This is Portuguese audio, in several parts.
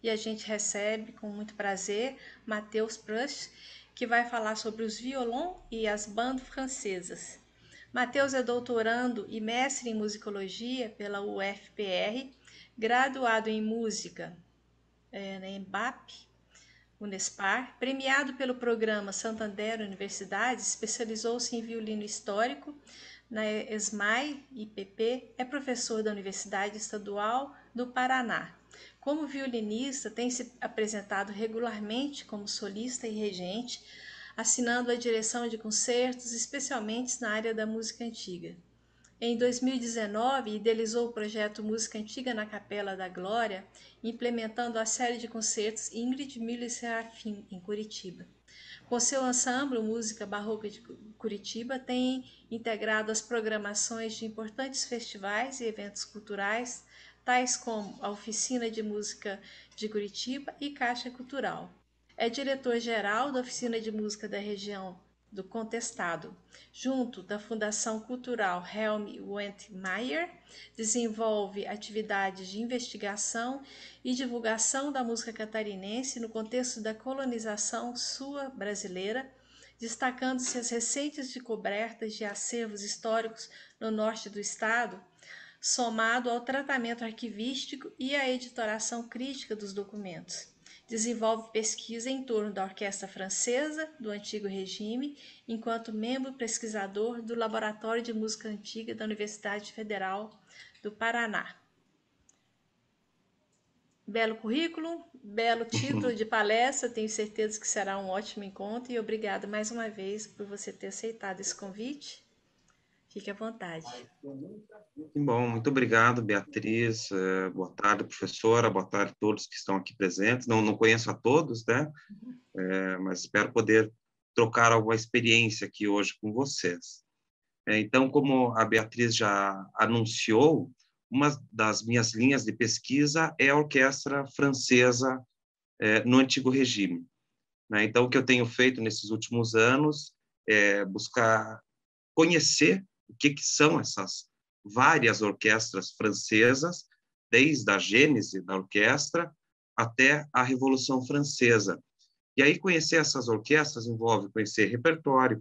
e a gente recebe com muito prazer Matheus Prush, que vai falar sobre os violons e as bandas francesas. Matheus é doutorando e mestre em musicologia pela UFPR, graduado em música na EMBAP, Unespar, premiado pelo programa Santander Universidade, especializou-se em violino histórico na ESMAI IPP, é professor da Universidade Estadual do Paraná. Como violinista, tem se apresentado regularmente como solista e regente, assinando a direção de concertos, especialmente na área da música antiga. Em 2019, idealizou o projeto Música Antiga na Capela da Glória, implementando a série de concertos Ingrid Miller Serafim, em Curitiba. Com seu ensemble Música Barroca de Curitiba, tem integrado as programações de importantes festivais e eventos culturais, tais como a Oficina de Música de Curitiba e Caixa Cultural. É diretor-geral da Oficina de Música da região do Contestado. Junto da Fundação Cultural Helm Wentmeyer, desenvolve atividades de investigação e divulgação da música catarinense no contexto da colonização sul brasileira, destacando-se as recentes descobertas de acervos históricos no norte do estado, somado ao tratamento arquivístico e à editoração crítica dos documentos. Desenvolve pesquisa em torno da orquestra francesa do antigo regime, enquanto membro pesquisador do Laboratório de Música Antiga da Universidade Federal do Paraná. Belo currículo, belo título de palestra, tenho certeza que será um ótimo encontro e obrigado mais uma vez por você ter aceitado esse convite. Fique à vontade. Bom, muito obrigado, Beatriz. Boa tarde, professora. Boa tarde a todos que estão aqui presentes. Não conheço a todos, né? Mas espero poder trocar alguma experiência aqui hoje com vocês. Então, como a Beatriz já anunciou, uma das minhas linhas de pesquisa é a orquestra francesa no Antigo Regime. Então, o que eu tenho feito nesses últimos anos é buscar conhecer o que são essas várias orquestras francesas, desde a gênese da orquestra até a Revolução Francesa. E aí conhecer essas orquestras envolve conhecer repertório,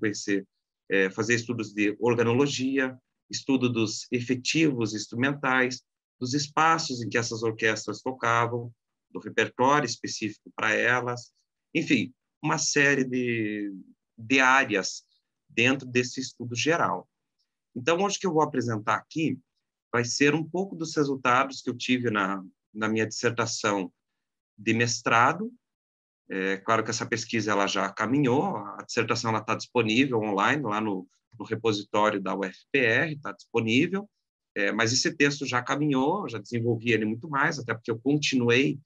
fazer estudos de organologia, estudo dos efetivos instrumentais, dos espaços em que essas orquestras tocavam, do repertório específico para elas, enfim, uma série de áreas dentro desse estudo geral. Então, hoje que eu vou apresentar aqui vai ser um pouco dos resultados que eu tive na minha dissertação de mestrado. Claro que essa pesquisa ela já caminhou, a dissertação está disponível online, lá no repositório da UFPR, está disponível, mas esse texto já caminhou, já desenvolvi ele muito mais, até porque eu continuei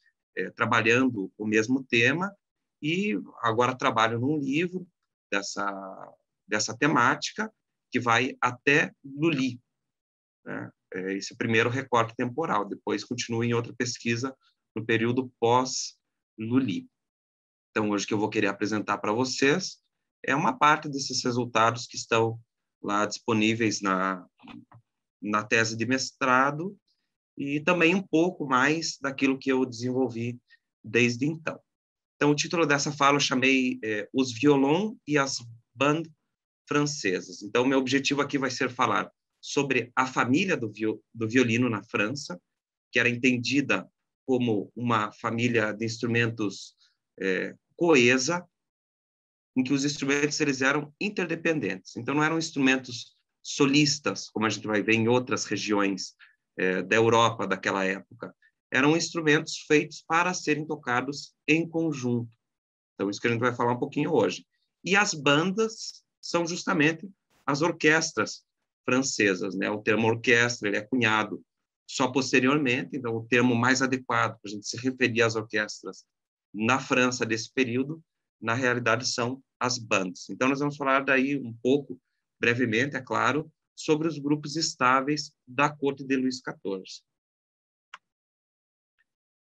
trabalhando o mesmo tema, e agora trabalho num livro dessa temática, que vai até Lully, né? Esse primeiro recorte temporal, depois continua em outra pesquisa no período pós-Lully. Então, hoje que eu vou querer apresentar para vocês é uma parte desses resultados que estão lá disponíveis na tese de mestrado e também um pouco mais daquilo que eu desenvolvi desde então. Então, o título dessa fala eu chamei Os Violons e as Bandes Francesas. Então, meu objetivo aqui vai ser falar sobre a família do violino na França, que era entendida como uma família de instrumentos coesa, em que os instrumentos eles eram interdependentes. Então, não eram instrumentos solistas, como a gente vai ver em outras regiões da Europa daquela época. Eram instrumentos feitos para serem tocados em conjunto. Então, isso que a gente vai falar um pouquinho hoje. E as bandas são justamente as orquestras francesas, né? O termo orquestra ele é cunhado só posteriormente, então o termo mais adequado para a gente se referir às orquestras na França desse período, na realidade, são as bandas. Então, nós vamos falar daí um pouco, brevemente, é claro, sobre os grupos estáveis da corte de Luís XIV.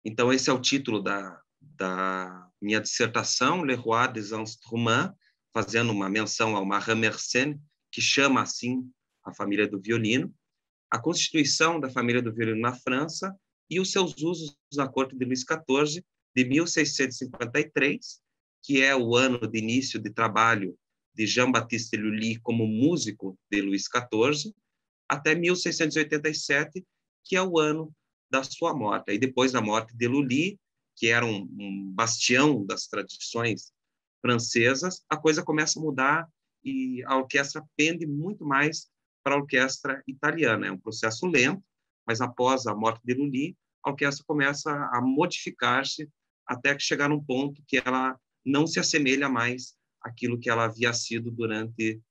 Então, esse é o título da minha dissertação, Le Roi des Instruments, fazendo uma menção a uma Ramersenne, que chama assim a família do violino, a constituição da família do violino na França e os seus usos na corte de Luís XIV, de 1653, que é o ano de início de trabalho de Jean-Baptiste Lully como músico de Luís XIV, até 1687, que é o ano da sua morte. E depois da morte de Lully, que era um bastião das tradições francesas, a coisa começa a mudar e a orquestra pende muito mais para a orquestra italiana. É um processo lento, mas após a morte de Lully, a orquestra começa a modificar-se até que chegar num ponto que ela não se assemelha mais àquilo que ela havia sido durante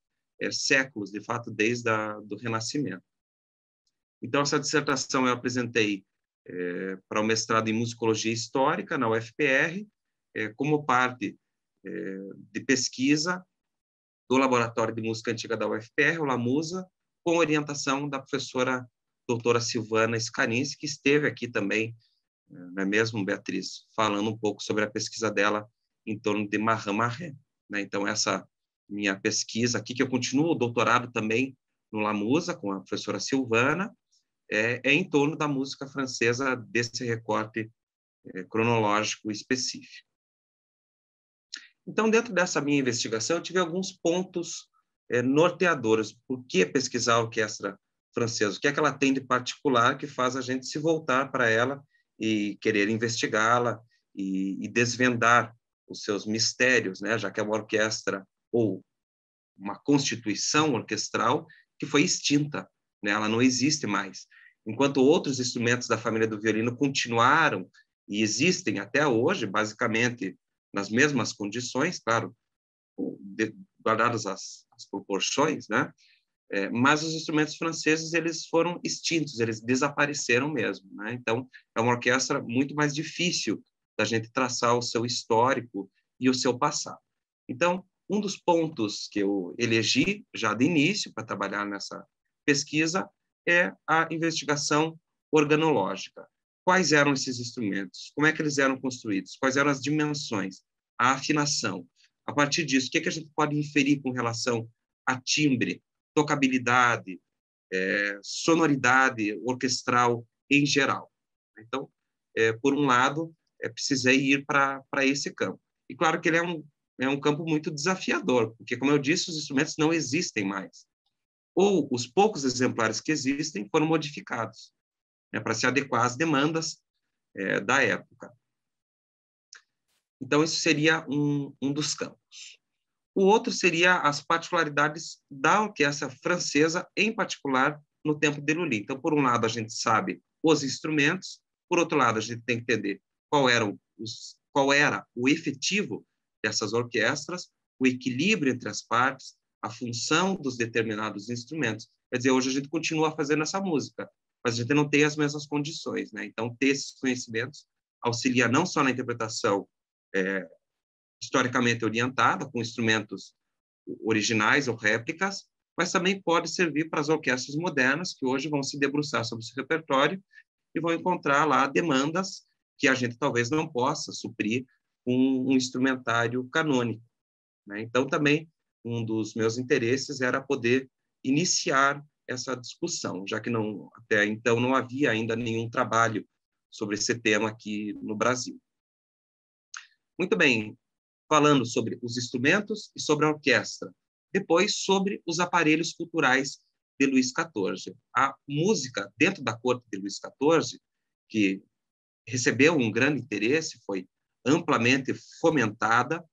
séculos, de fato, desde do Renascimento. Então, essa dissertação eu apresentei para o mestrado em Musicologia Histórica, na UFPR, como parte de pesquisa do Laboratório de Música Antiga da UFPR, o LAMUSA, com orientação da professora doutora Silvana Scarinci, que esteve aqui também, não é mesmo, Beatriz, falando um pouco sobre a pesquisa dela em torno de Marin Marais, né? Então, essa minha pesquisa aqui, que eu continuo o doutorado também no LAMUSA, com a professora Silvana, é em torno da música francesa, desse recorte cronológico específico. Então, dentro dessa minha investigação, eu tive alguns pontos norteadores. Por que pesquisar a orquestra francesa? O que é que ela tem de particular que faz a gente se voltar para ela e querer investigá-la e desvendar os seus mistérios, né? Já que é uma orquestra ou uma constituição orquestral que foi extinta, né? Ela não existe mais. Enquanto outros instrumentos da família do violino continuaram e existem até hoje, basicamente nas mesmas condições, claro, guardadas as proporções, né? Mas os instrumentos franceses eles foram extintos, eles desapareceram mesmo, né? Então é uma orquestra muito mais difícil da gente traçar o seu histórico e o seu passado. Então, um dos pontos que eu elegi já de início para trabalhar nessa pesquisa é a investigação organológica. Quais eram esses instrumentos? Como é que eles eram construídos? Quais eram as dimensões? A afinação. A partir disso, o que a gente pode inferir com relação a timbre, tocabilidade, sonoridade orquestral em geral? Então, por um lado, precisei ir para esse campo. E claro que ele é um campo muito desafiador, porque, como eu disse, os instrumentos não existem mais. Ou os poucos exemplares que existem foram modificados, né, para se adequar às demandas da época. Então, isso seria um dos campos. O outro seria as particularidades da orquestra francesa, em particular no tempo de Lully. Então, por um lado, a gente sabe os instrumentos, por outro lado, a gente tem que entender qual era o efetivo dessas orquestras, o equilíbrio entre as partes, a função dos determinados instrumentos. Quer dizer, hoje a gente continua fazendo essa música, mas a gente não tem as mesmas condições, né? Então, ter esses conhecimentos auxilia não só na interpretação historicamente orientada, com instrumentos originais ou réplicas, mas também pode servir para as orquestras modernas, que hoje vão se debruçar sobre esse repertório e vão encontrar lá demandas que a gente talvez não possa suprir com um instrumentário canônico, né? Então, também, um dos meus interesses era poder iniciar essa discussão, já que até então não havia ainda nenhum trabalho sobre esse tema aqui no Brasil. Muito bem, falando sobre os instrumentos e sobre a orquestra. Depois, sobre os aparelhos culturais de Luís XIV. A música dentro da corte de Luís XIV, que recebeu um grande interesse, foi amplamente fomentada,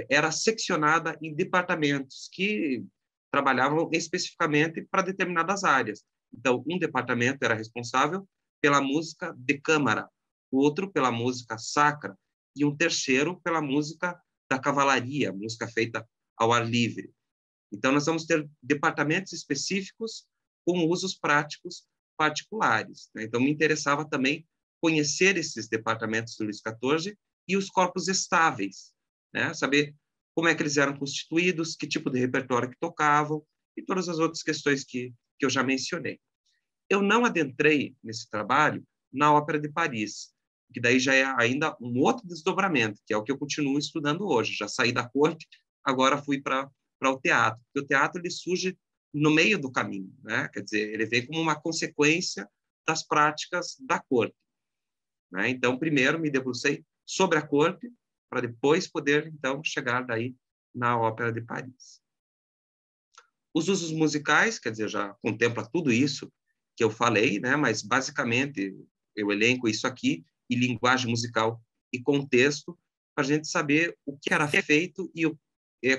era seccionada em departamentos que trabalhavam especificamente para determinadas áreas. Então, um departamento era responsável pela música de câmara, outro pela música sacra, e um terceiro pela música da cavalaria, música feita ao ar livre. Então, nós vamos ter departamentos específicos com usos práticos particulares, né? Então, me interessava também conhecer esses departamentos do Luís XIV e os corpos estáveis, né? Saber como é que eles eram constituídos, que tipo de repertório que tocavam e todas as outras questões que eu já mencionei. Eu não adentrei nesse trabalho na Ópera de Paris, que daí já é ainda um outro desdobramento, que é o que eu continuo estudando hoje. Já saí da corte, agora fui para o teatro. Porque o teatro ele surge no meio do caminho, né? Quer dizer, ele vem como uma consequência das práticas da corte, né? Então, primeiro me debrucei sobre a corte, para depois poder, então, chegar daí na Ópera de Paris. Os usos musicais, quer dizer, já contempla tudo isso que eu falei, né? Mas, basicamente, eu elenco isso aqui, e linguagem musical e contexto, para a gente saber o que era feito e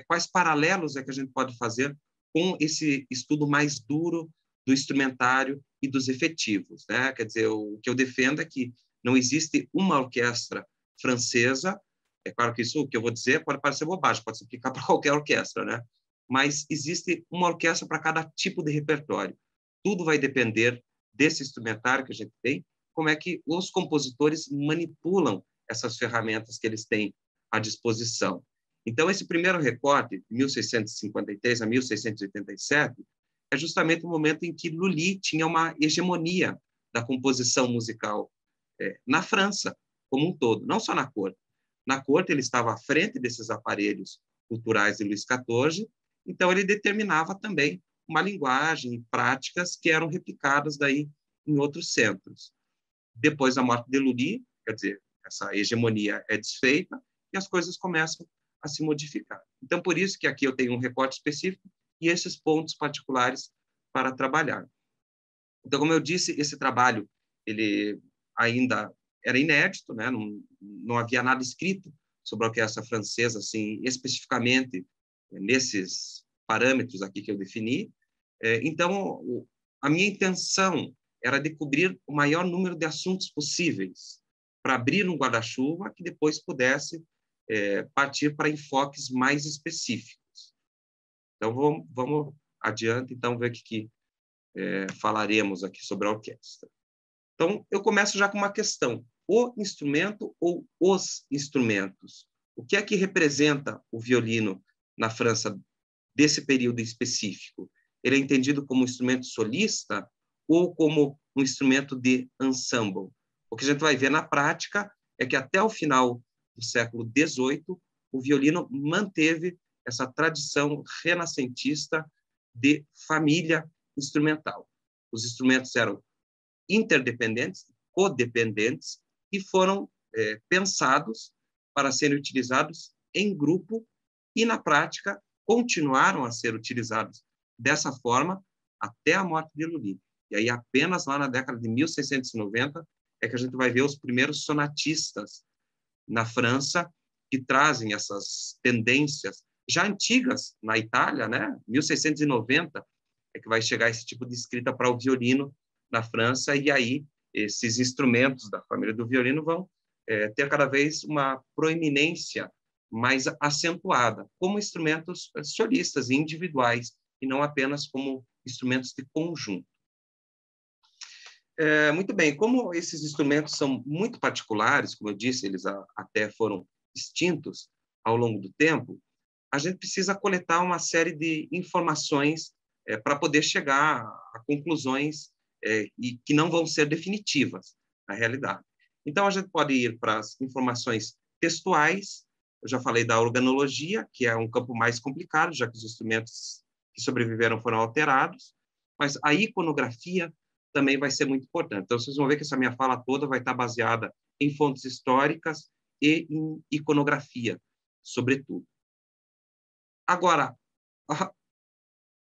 quais paralelos é que a gente pode fazer com esse estudo mais duro do instrumentário e dos efetivos, né? Quer dizer, o que eu defendo é que não existe uma orquestra francesa. É claro que isso que eu vou dizer pode parecer bobagem, pode se aplicar para qualquer orquestra, né? Mas existe uma orquestra para cada tipo de repertório. Tudo vai depender desse instrumentário que a gente tem, como é que os compositores manipulam essas ferramentas que eles têm à disposição. Então, esse primeiro recorte, de 1653 a 1687, é justamente o momento em que Lully tinha uma hegemonia da composição musical na França como um todo, não só na corte. Na corte, ele estava à frente desses aparelhos culturais de Luís XIV, então ele determinava também uma linguagem e práticas que eram replicadas daí em outros centros. Depois da morte de Lully, quer dizer, essa hegemonia é desfeita e as coisas começam a se modificar. Então, por isso que aqui eu tenho um recorte específico e esses pontos particulares para trabalhar. Então, como eu disse, esse trabalho ele ainda era inédito, né? Não havia nada escrito sobre a orquestra francesa, assim, especificamente nesses parâmetros aqui que eu defini. Então, a minha intenção era de cobrir o maior número de assuntos possíveis para abrir um guarda-chuva que depois pudesse partir para enfoques mais específicos. Então, vamos adiante, então, ver o que falaremos aqui sobre a orquestra. Então, eu começo já com uma questão. O instrumento ou os instrumentos? O que é que representa o violino na França desse período específico? Ele é entendido como um instrumento solista ou como um instrumento de ensemble? O que a gente vai ver na prática é que até o final do século XVIII, o violino manteve essa tradição renascentista de família instrumental. Os instrumentos eram interdependentes, codependentes, e foram pensados para serem utilizados em grupo e, na prática, continuaram a ser utilizados dessa forma até a morte de Lully. E aí, apenas lá na década de 1690, é que a gente vai ver os primeiros sonatistas na França que trazem essas tendências já antigas na Itália, né? 1690 é que vai chegar esse tipo de escrita para o violino na França, e aí esses instrumentos da família do violino vão ter cada vez uma proeminência mais acentuada, como instrumentos solistas e individuais, e não apenas como instrumentos de conjunto. Muito bem, como esses instrumentos são muito particulares, como eu disse, eles até foram extintos ao longo do tempo, a gente precisa coletar uma série de informações para poder chegar a conclusões e que não vão ser definitivas na realidade. Então, a gente pode ir para as informações textuais. Eu já falei da organologia, que é um campo mais complicado, já que os instrumentos que sobreviveram foram alterados, mas a iconografia também vai ser muito importante. Então, vocês vão ver que essa minha fala toda vai estar baseada em fontes históricas e em iconografia, sobretudo. Agora,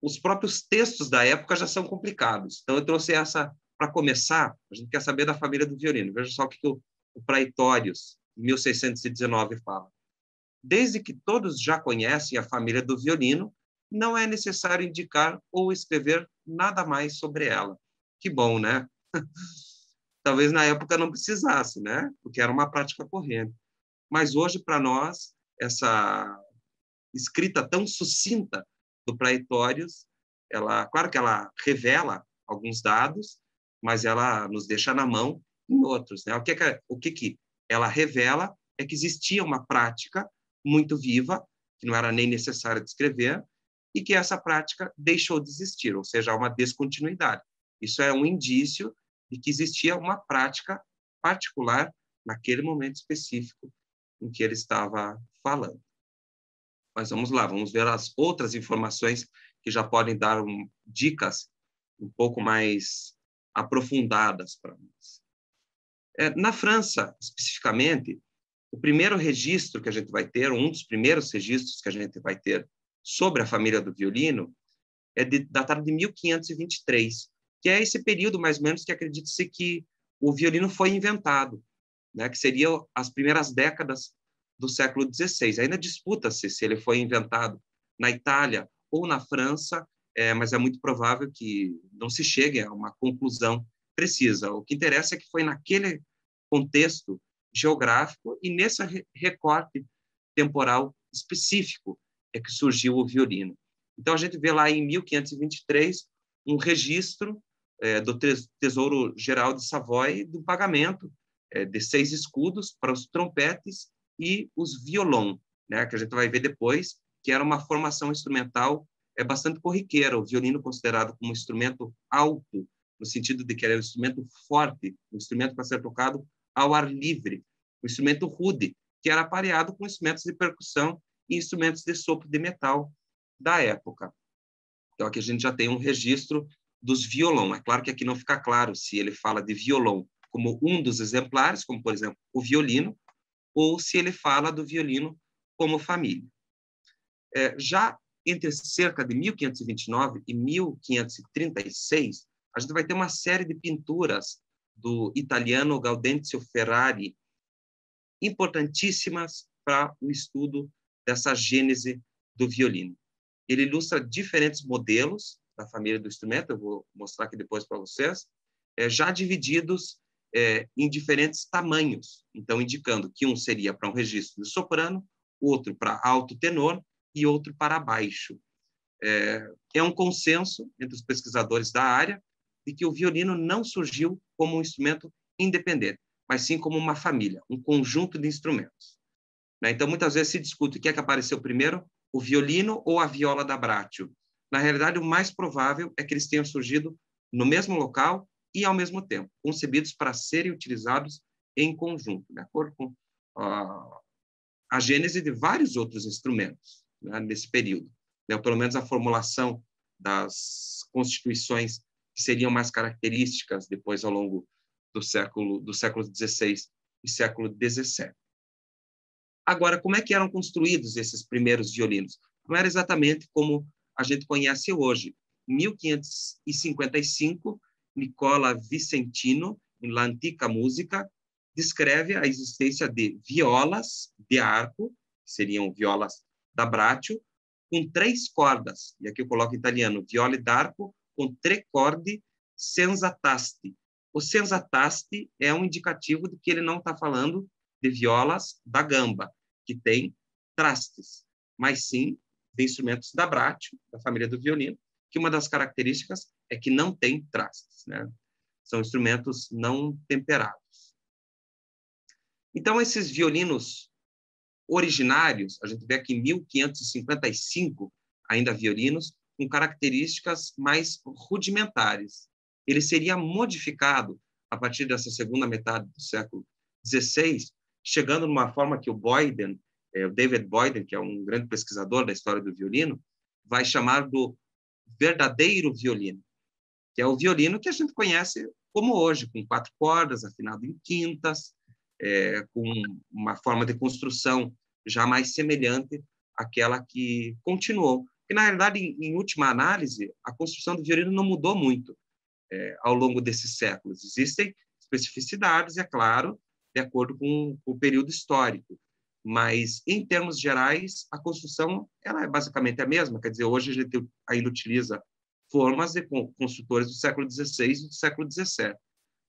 os próprios textos da época já são complicados. Então, eu trouxe essa para começar. A gente quer saber da família do violino. Veja só o que o Praetórios, 1619, fala. Desde que todos já conhecem a família do violino, não é necessário indicar ou escrever nada mais sobre ela. Que bom, né? Talvez na época não precisasse, né? Porque era uma prática corrente. Mas hoje, para nós, essa escrita tão sucinta do Praetórios, claro que ela revela alguns dados, mas ela nos deixa na mão em outros, né? O que ela revela é que existia uma prática muito viva, que não era nem necessário descrever, e que essa prática deixou de existir, ou seja, há uma descontinuidade. Isso é um indício de que existia uma prática particular naquele momento específico em que ele estava falando. Mas vamos lá, vamos ver as outras informações que já podem dar dicas um pouco mais aprofundadas para nós. Na França, especificamente, O primeiro registro que a gente vai ter, um dos primeiros registros que a gente vai ter sobre a família do violino, é datado de 1523, que é esse período, mais ou menos, que acredita-se que o violino foi inventado, né, que seria as primeiras décadas do século XVI. Ainda disputa-se se ele foi inventado na Itália ou na França, mas é muito provável que não se chegue a uma conclusão precisa. O que interessa é que foi naquele contexto geográfico e nesse recorte temporal específico é que surgiu o violino. Então, a gente vê lá em 1523 um registro do Tesouro Geral de Savoy do pagamento de 6 escudos para os trompetes e os violão, né, que a gente vai ver depois, que era uma formação instrumental bastante corriqueira. O violino considerado como um instrumento alto, no sentido de que era um instrumento forte, um instrumento para ser tocado ao ar livre, um instrumento rude, que era apareado com instrumentos de percussão e instrumentos de sopro de metal da época. Então, aqui a gente já tem um registro dos violão. É claro que aqui não fica claro se ele fala de violão como um dos exemplares, como, por exemplo, o violino, ou se ele fala do violino como família. Já entre cerca de 1529 e 1536, a gente vai ter uma série de pinturas do italiano Gaudenzio Ferrari, importantíssimas para o estudo dessa gênese do violino. Ele ilustra diferentes modelos da família do instrumento, eu vou mostrar aqui depois para vocês, já divididos em diferentes tamanhos, então indicando que um seria para um registro de soprano, outro para alto tenor e outro para baixo. É um consenso entre os pesquisadores da área de que o violino não surgiu como um instrumento independente, mas sim como uma família, um conjunto de instrumentos. Então, muitas vezes se discute o que é que apareceu primeiro, o violino ou a viola da Braccio. Na realidade, o mais provável é que eles tenham surgido no mesmo local e ao mesmo tempo, concebidos para serem utilizados em conjunto, de acordo com a gênese de vários outros instrumentos, né, nesse período. Ou pelo menos a formulação das constituições que seriam mais características depois ao longo do século XVI e século XVII. Agora, como é que eram construídos esses primeiros violinos? Não era exatamente como a gente conhece hoje. Em 1555, Nicola Vicentino, em La Antica Musica, descreve a existência de violas de arco, que seriam violas da Braccio, com 3 cordas. E aqui eu coloco em italiano, viole d'arco com 3 corde senza tasti. O senza tasti é um indicativo de que ele não está falando de violas da gamba, que tem trastes, mas sim de instrumentos da Braccio, da família do violino, que uma das características é que não tem trastes, né? São instrumentos não temperados. Então, esses violinos originários, a gente vê aqui em 1555, ainda violinos, com características mais rudimentares. Ele seria modificado a partir dessa segunda metade do século XVI, chegando numa forma que o Boyden, o David Boyden, que é um grande pesquisador da história do violino, vai chamar do verdadeiro violino, que é o violino que a gente conhece como hoje, com 4 cordas, afinado em quintas, com uma forma de construção já mais semelhante àquela que continuou. E, na realidade, em última análise, a construção do violino não mudou muito ao longo desses séculos. Existem especificidades, é claro, de acordo com o período histórico, mas, em termos gerais, a construção ela é basicamente a mesma. Quer dizer, hoje a gente ainda utiliza formas de construtores do século XVI e do século XVII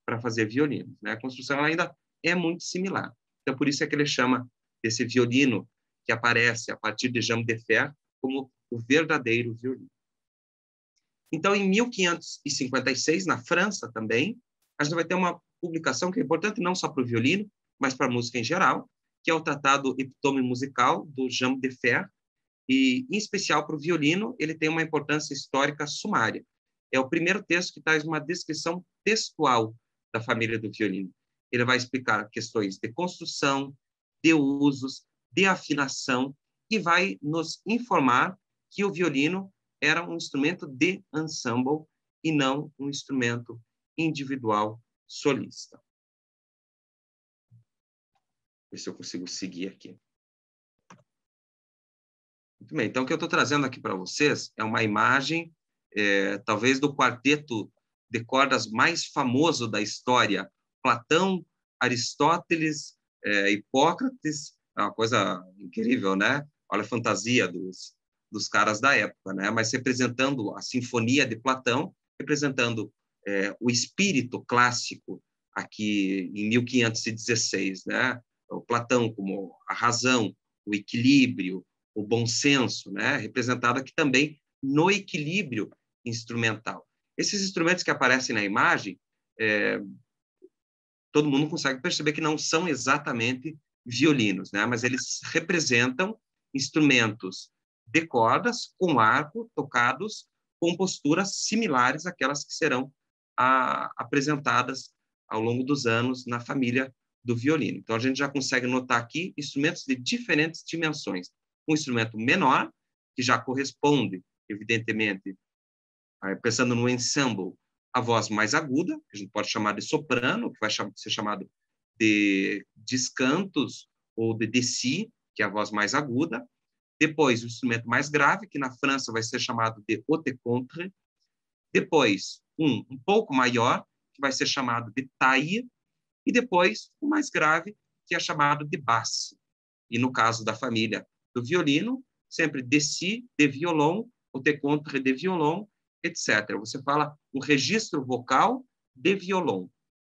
para fazer violinos, né? A construção ainda é muito similar. Então, por isso é que ele chama esse violino que aparece a partir de Jean de Fer como o verdadeiro violino. Então, em 1556, na França também, a gente vai ter uma publicação que é importante não só para o violino, mas para a música em geral, que é o Tratado Epitome Musical, do Jean de Fer, e, em especial para o violino, ele tem uma importância histórica sumária. É o primeiro texto que traz uma descrição textual da família do violino. Ele vai explicar questões de construção, de usos, de afinação, e vai nos informar que o violino era um instrumento de ensemble e não um instrumento individual solista. ver se eu consigo seguir aqui. Muito bem, então o que eu estou trazendo aqui para vocês é uma imagem, talvez do quarteto de cordas mais famoso da história, Platão, Aristóteles, Hipócrates, é uma coisa incrível, né? Olha a fantasia dos caras da época, né? Mas representando a Sinfonia de Platão, representando o espírito clássico aqui em 1516, né? O Platão como a razão, o equilíbrio, o bom senso, né? Representado aqui também no equilíbrio instrumental. Esses instrumentos que aparecem na imagem, todo mundo consegue perceber que não são exatamente violinos, né? Mas eles representam instrumentos de cordas com arco tocados com posturas similares àquelas que serão apresentadas ao longo dos anos na família do violino. Então, a gente já consegue notar aqui instrumentos de diferentes dimensões. Um instrumento menor, que já corresponde, evidentemente, pensando no ensemble, a voz mais aguda, que a gente pode chamar de soprano, que vai ser chamado de descantos ou de dessi, que é a voz mais aguda. Depois, o instrumento mais grave, que na França vai ser chamado de haute contre. Depois, um pouco maior, que vai ser chamado de taille. E depois, o mais grave, que é chamado de basse. E no caso da família do violino, sempre de si, de violon, ou de contre de violon, etc. Você fala um registro vocal de violon.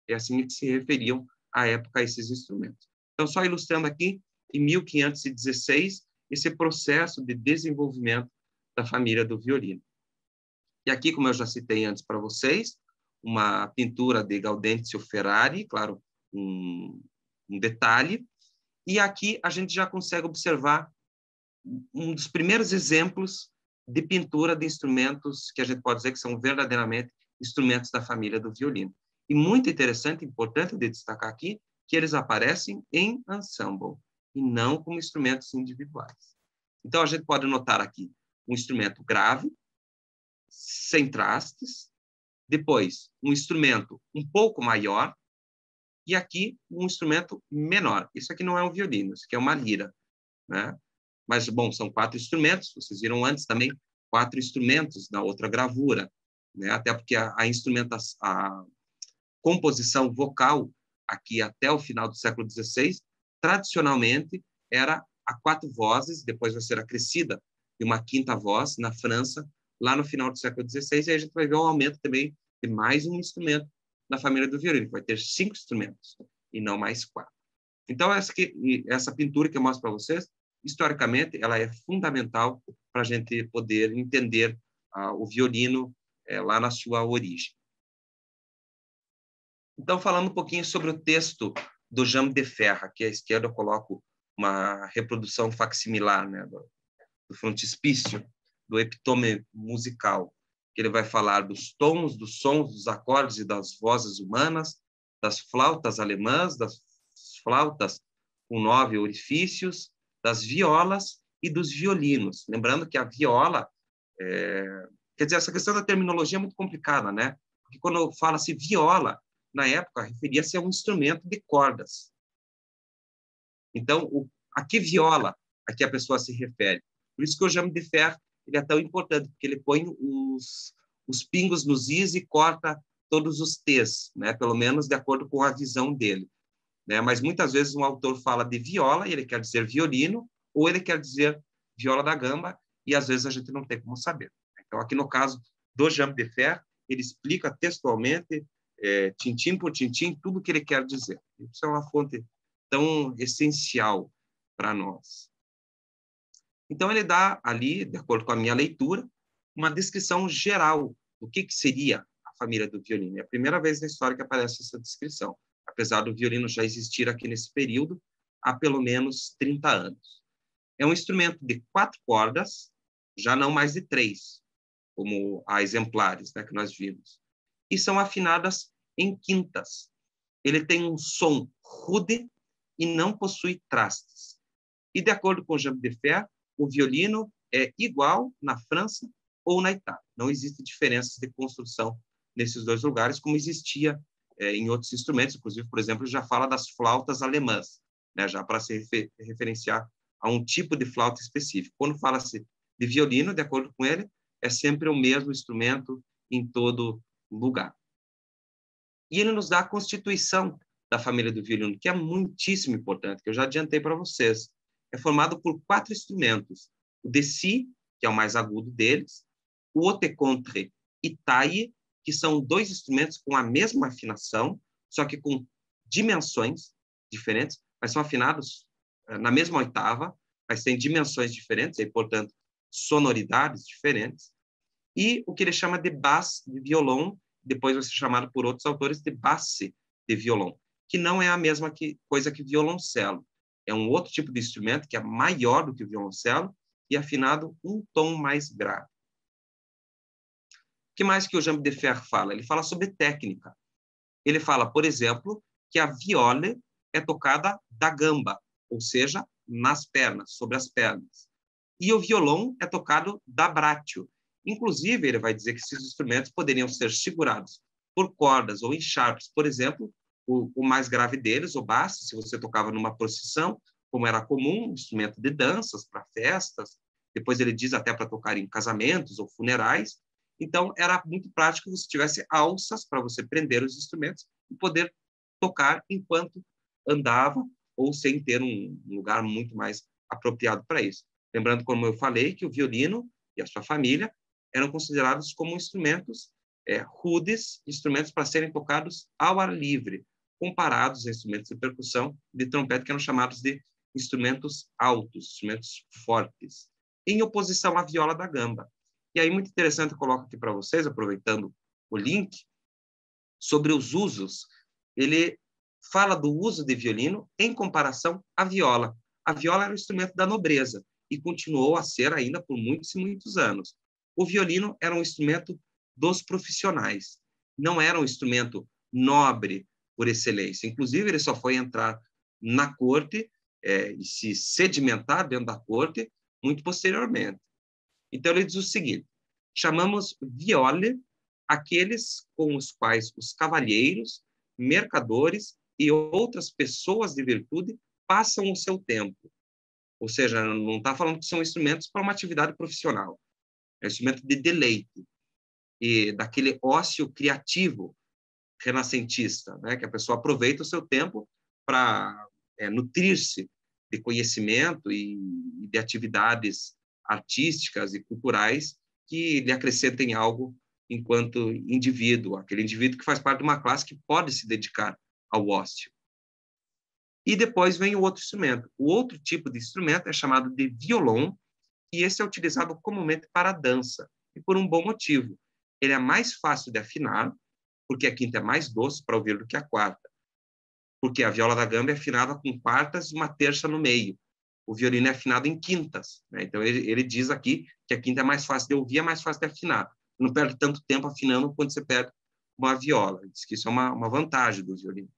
É assim que se referiam à época a esses instrumentos. Então, só ilustrando aqui, em 1516, esse processo de desenvolvimento da família do violino. E aqui, como eu já citei antes para vocês, uma pintura de Gaudenzio Ferrari, claro, um detalhe. E aqui a gente já consegue observar um dos primeiros exemplos de pintura de instrumentos que a gente pode dizer que são verdadeiramente instrumentos da família do violino. E muito interessante, importante de destacar aqui, que eles aparecem em ensemble e não como instrumentos individuais. Então, a gente pode notar aqui um instrumento grave, sem trastes, depois um instrumento um pouco maior, e aqui um instrumento menor. Isso aqui não é um violino, isso aqui é uma lira, né? Mas, bom, são 4 instrumentos, vocês viram antes também 4 instrumentos na outra gravura, né? Até porque a composição vocal aqui até o final do século XVI, tradicionalmente, era a 4 vozes, depois vai ser acrescida de uma 5ª voz na França, lá no final do século XVI, e aí a gente vai ver um aumento também de mais um instrumento na família do violino, que vai ter 5 instrumentos, e não mais 4. Então, essa pintura que eu mostro para vocês, historicamente, ela é fundamental para a gente poder entender o violino lá na sua origem. Então, falando um pouquinho sobre o texto do Jean de Ferrat, aqui à esquerda eu coloco uma reprodução facsimilar, né, do frontispício, do epitome musical, que ele vai falar dos tons, dos sons, dos acordes e das vozes humanas, das flautas alemãs, das flautas com 9 orifícios, das violas e dos violinos. Lembrando que a viola, quer dizer, essa questão da terminologia é muito complicada, né? Porque quando fala-se viola, na época, referia-se a um instrumento de cordas. Então, a que viola a que a pessoa se refere? Por isso que o Jean de Ferrat ele é tão importante, porque ele põe os pingos nos is e corta todos os t's, né? Pelo menos de acordo com a visão dele. Né? Mas muitas vezes um autor fala de viola e ele quer dizer violino, ou ele quer dizer viola da gamba, e às vezes a gente não tem como saber. Então, aqui no caso do Jean de Ferrat, ele explica textualmente, tintim por tintim, tudo o que ele quer dizer. Isso é uma fonte tão essencial para nós. Então, ele dá ali, de acordo com a minha leitura, uma descrição geral do que seria a família do violino. É a primeira vez na história que aparece essa descrição, apesar do violino já existir aqui nesse período há pelo menos 30 anos. É um instrumento de 4 cordas, já não mais de 3, como há exemplares, né, que nós vimos. E são afinadas em quintas. Ele tem um som rude e não possui trastes. E, de acordo com Jean de Ferrat, o violino é igual na França ou na Itália. Não existe diferenças de construção nesses 2 lugares, como existia em outros instrumentos. Inclusive, por exemplo, já fala das flautas alemãs. né, já para se referenciar a um tipo de flauta específico. Quando fala-se de violino, de acordo com ele, é sempre o mesmo instrumento em todo lugar. E ele nos dá a constituição da família do violino, que é muitíssimo importante, que eu já adiantei para vocês. É formado por 4 instrumentos. O de si, que é o mais agudo deles, o haute contre e taille, que são 2 instrumentos com a mesma afinação, só que com dimensões diferentes, mas são afinados na mesma oitava, mas têm dimensões diferentes, e, portanto, sonoridades diferentes. E o que ele chama de basse de violão, depois vai ser chamado por outros autores de basse de violão, que não é a mesma coisa que violoncelo. É um outro tipo de instrumento que é maior do que o violoncelo e afinado um tom mais grave. O que mais que o Jean de Fer fala? Ele fala sobre técnica. Ele fala, por exemplo, que a viola é tocada da gamba, ou seja, nas pernas, sobre as pernas. E o violão é tocado da braccio. Inclusive, ele vai dizer que esses instrumentos poderiam ser segurados por cordas ou em sharps. Por exemplo, o mais grave deles, o basse, se você tocava numa procissão, como era comum, um instrumento de danças para festas. Depois ele diz até para tocar em casamentos ou funerais. Então, era muito prático que você tivesse alças para você prender os instrumentos e poder tocar enquanto andava ou sem ter um lugar muito mais apropriado para isso. Lembrando, como eu falei, que o violino e a sua família eram considerados como instrumentos rudes, instrumentos para serem tocados ao ar livre, comparados a instrumentos de percussão de trompete, que eram chamados de instrumentos altos, instrumentos fortes, em oposição à viola da gamba. E aí, muito interessante, eu coloco aqui para vocês, aproveitando o link, sobre os usos. Ele fala do uso de violino em comparação à viola. A viola era o instrumento da nobreza e continuou a ser ainda por muitos e muitos anos. O violino era um instrumento dos profissionais, não era um instrumento nobre por excelência. Inclusive, ele só foi entrar na corte e se sedimentar dentro da corte muito posteriormente. Então, ele diz o seguinte: chamamos viole aqueles com os quais os cavalheiros, mercadores e outras pessoas de virtude passam o seu tempo. Ou seja, não está falando que são instrumentos para uma atividade profissional. É um instrumento de deleite e daquele ócio criativo renascentista, né? Que a pessoa aproveita o seu tempo para nutrir-se de conhecimento e de atividades artísticas e culturais que lhe acrescentem algo enquanto indivíduo, aquele indivíduo que faz parte de uma classe que pode se dedicar ao ócio. E depois vem o outro instrumento. O outro tipo de instrumento é chamado de violão, e esse é utilizado comumente para a dança, e por um bom motivo. Ele é mais fácil de afinar, porque a quinta é mais doce para ouvir do que a quarta, porque a viola da gamba é afinada com quartas e uma terça no meio. O violino é afinado em quintas, né? Então ele diz aqui que a quinta é mais fácil de ouvir, é mais fácil de afinar. Não perde tanto tempo afinando quanto você perde uma viola. Ele diz que isso é uma vantagem do violino.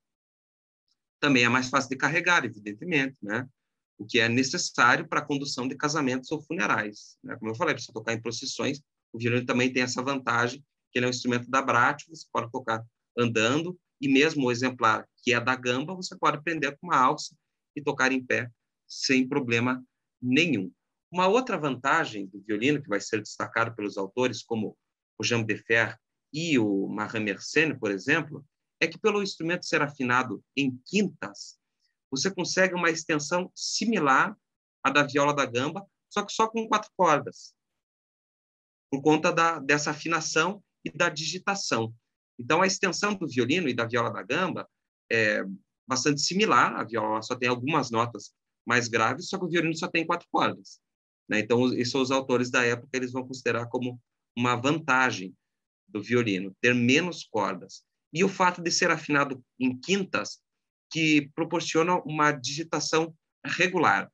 Também é mais fácil de carregar, evidentemente, né? O que é necessário para a condução de casamentos ou funerais, né? Como eu falei, para você tocar em procissões, o violino também tem essa vantagem, que ele é um instrumento da braccio, você pode tocar andando, e mesmo o exemplar que é da gamba, você pode prender com uma alça e tocar em pé sem problema nenhum. Uma outra vantagem do violino, que vai ser destacado pelos autores, como o Jean de Fer e o Marin Mersenne, por exemplo, é que pelo instrumento ser afinado em quintas, você consegue uma extensão similar à da viola da gamba, só que só com 4 cordas, por conta dessa afinação e da digitação. Então, a extensão do violino e da viola da gamba é bastante similar. A viola só tem algumas notas mais graves, só que o violino só tem 4 cordas, né? Então, isso os autores da época eles vão considerar como uma vantagem do violino, ter menos cordas. E o fato de ser afinado em quintas, que proporciona uma digitação regular.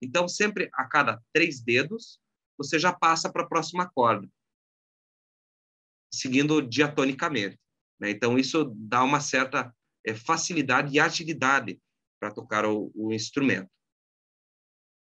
Então, sempre a cada 3 dedos, você já passa para a próxima corda, seguindo diatonicamente, né? Então, isso dá uma certa facilidade e agilidade para tocar o instrumento.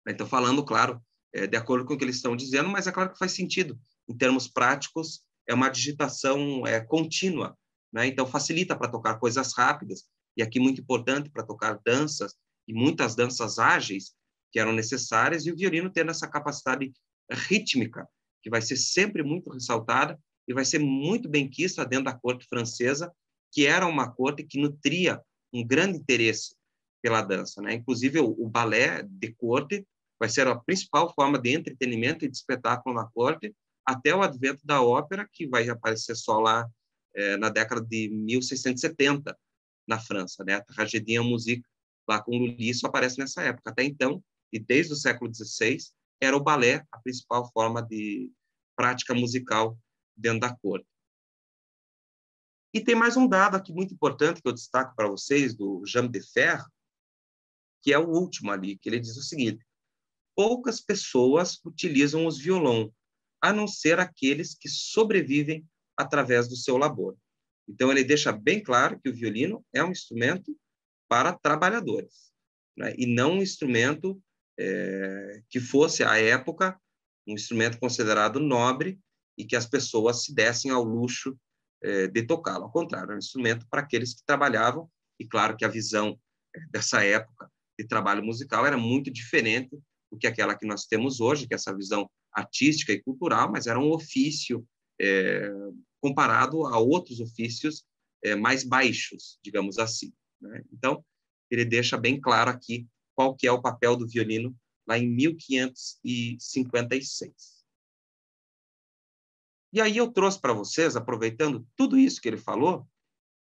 Então, falando, claro, de acordo com o que eles estão dizendo, mas é claro que faz sentido. Em termos práticos, é uma digitação contínua, né? Então, facilita para tocar coisas rápidas, e aqui muito importante para tocar danças e muitas danças ágeis que eram necessárias, e o violino tendo essa capacidade rítmica, que vai ser sempre muito ressaltada e vai ser muito benquista dentro da corte francesa, que era uma corte que nutria um grande interesse pela dança, né? Inclusive, o balé de corte vai ser a principal forma de entretenimento e de espetáculo na corte, até o advento da ópera, que vai aparecer só lá na década de 1670, na França, né? A Tragédie en Musique, lá com Lully, só aparece nessa época. Até então, e desde o século XVI, era o balé a principal forma de prática musical dentro da corte. E tem mais um dado aqui muito importante que eu destaco para vocês, do Jean de Fer, que é o último ali, que ele diz o seguinte: poucas pessoas utilizam os violão, a não ser aqueles que sobrevivem através do seu labor. Então, ele deixa bem claro que o violino é um instrumento para trabalhadores, né? E não um instrumento que fosse, à época, um instrumento considerado nobre e que as pessoas se dessem ao luxo de tocá-lo. Ao contrário, é um instrumento para aqueles que trabalhavam, e claro que a visão dessa época de trabalho musical era muito diferente do que aquela que nós temos hoje, que é essa visão artística e cultural, mas era um ofício comparado a outros ofícios mais baixos, digamos assim, né? Então, ele deixa bem claro aqui qual que é o papel do violino lá em 1556. E aí eu trouxe para vocês, aproveitando tudo isso que ele falou,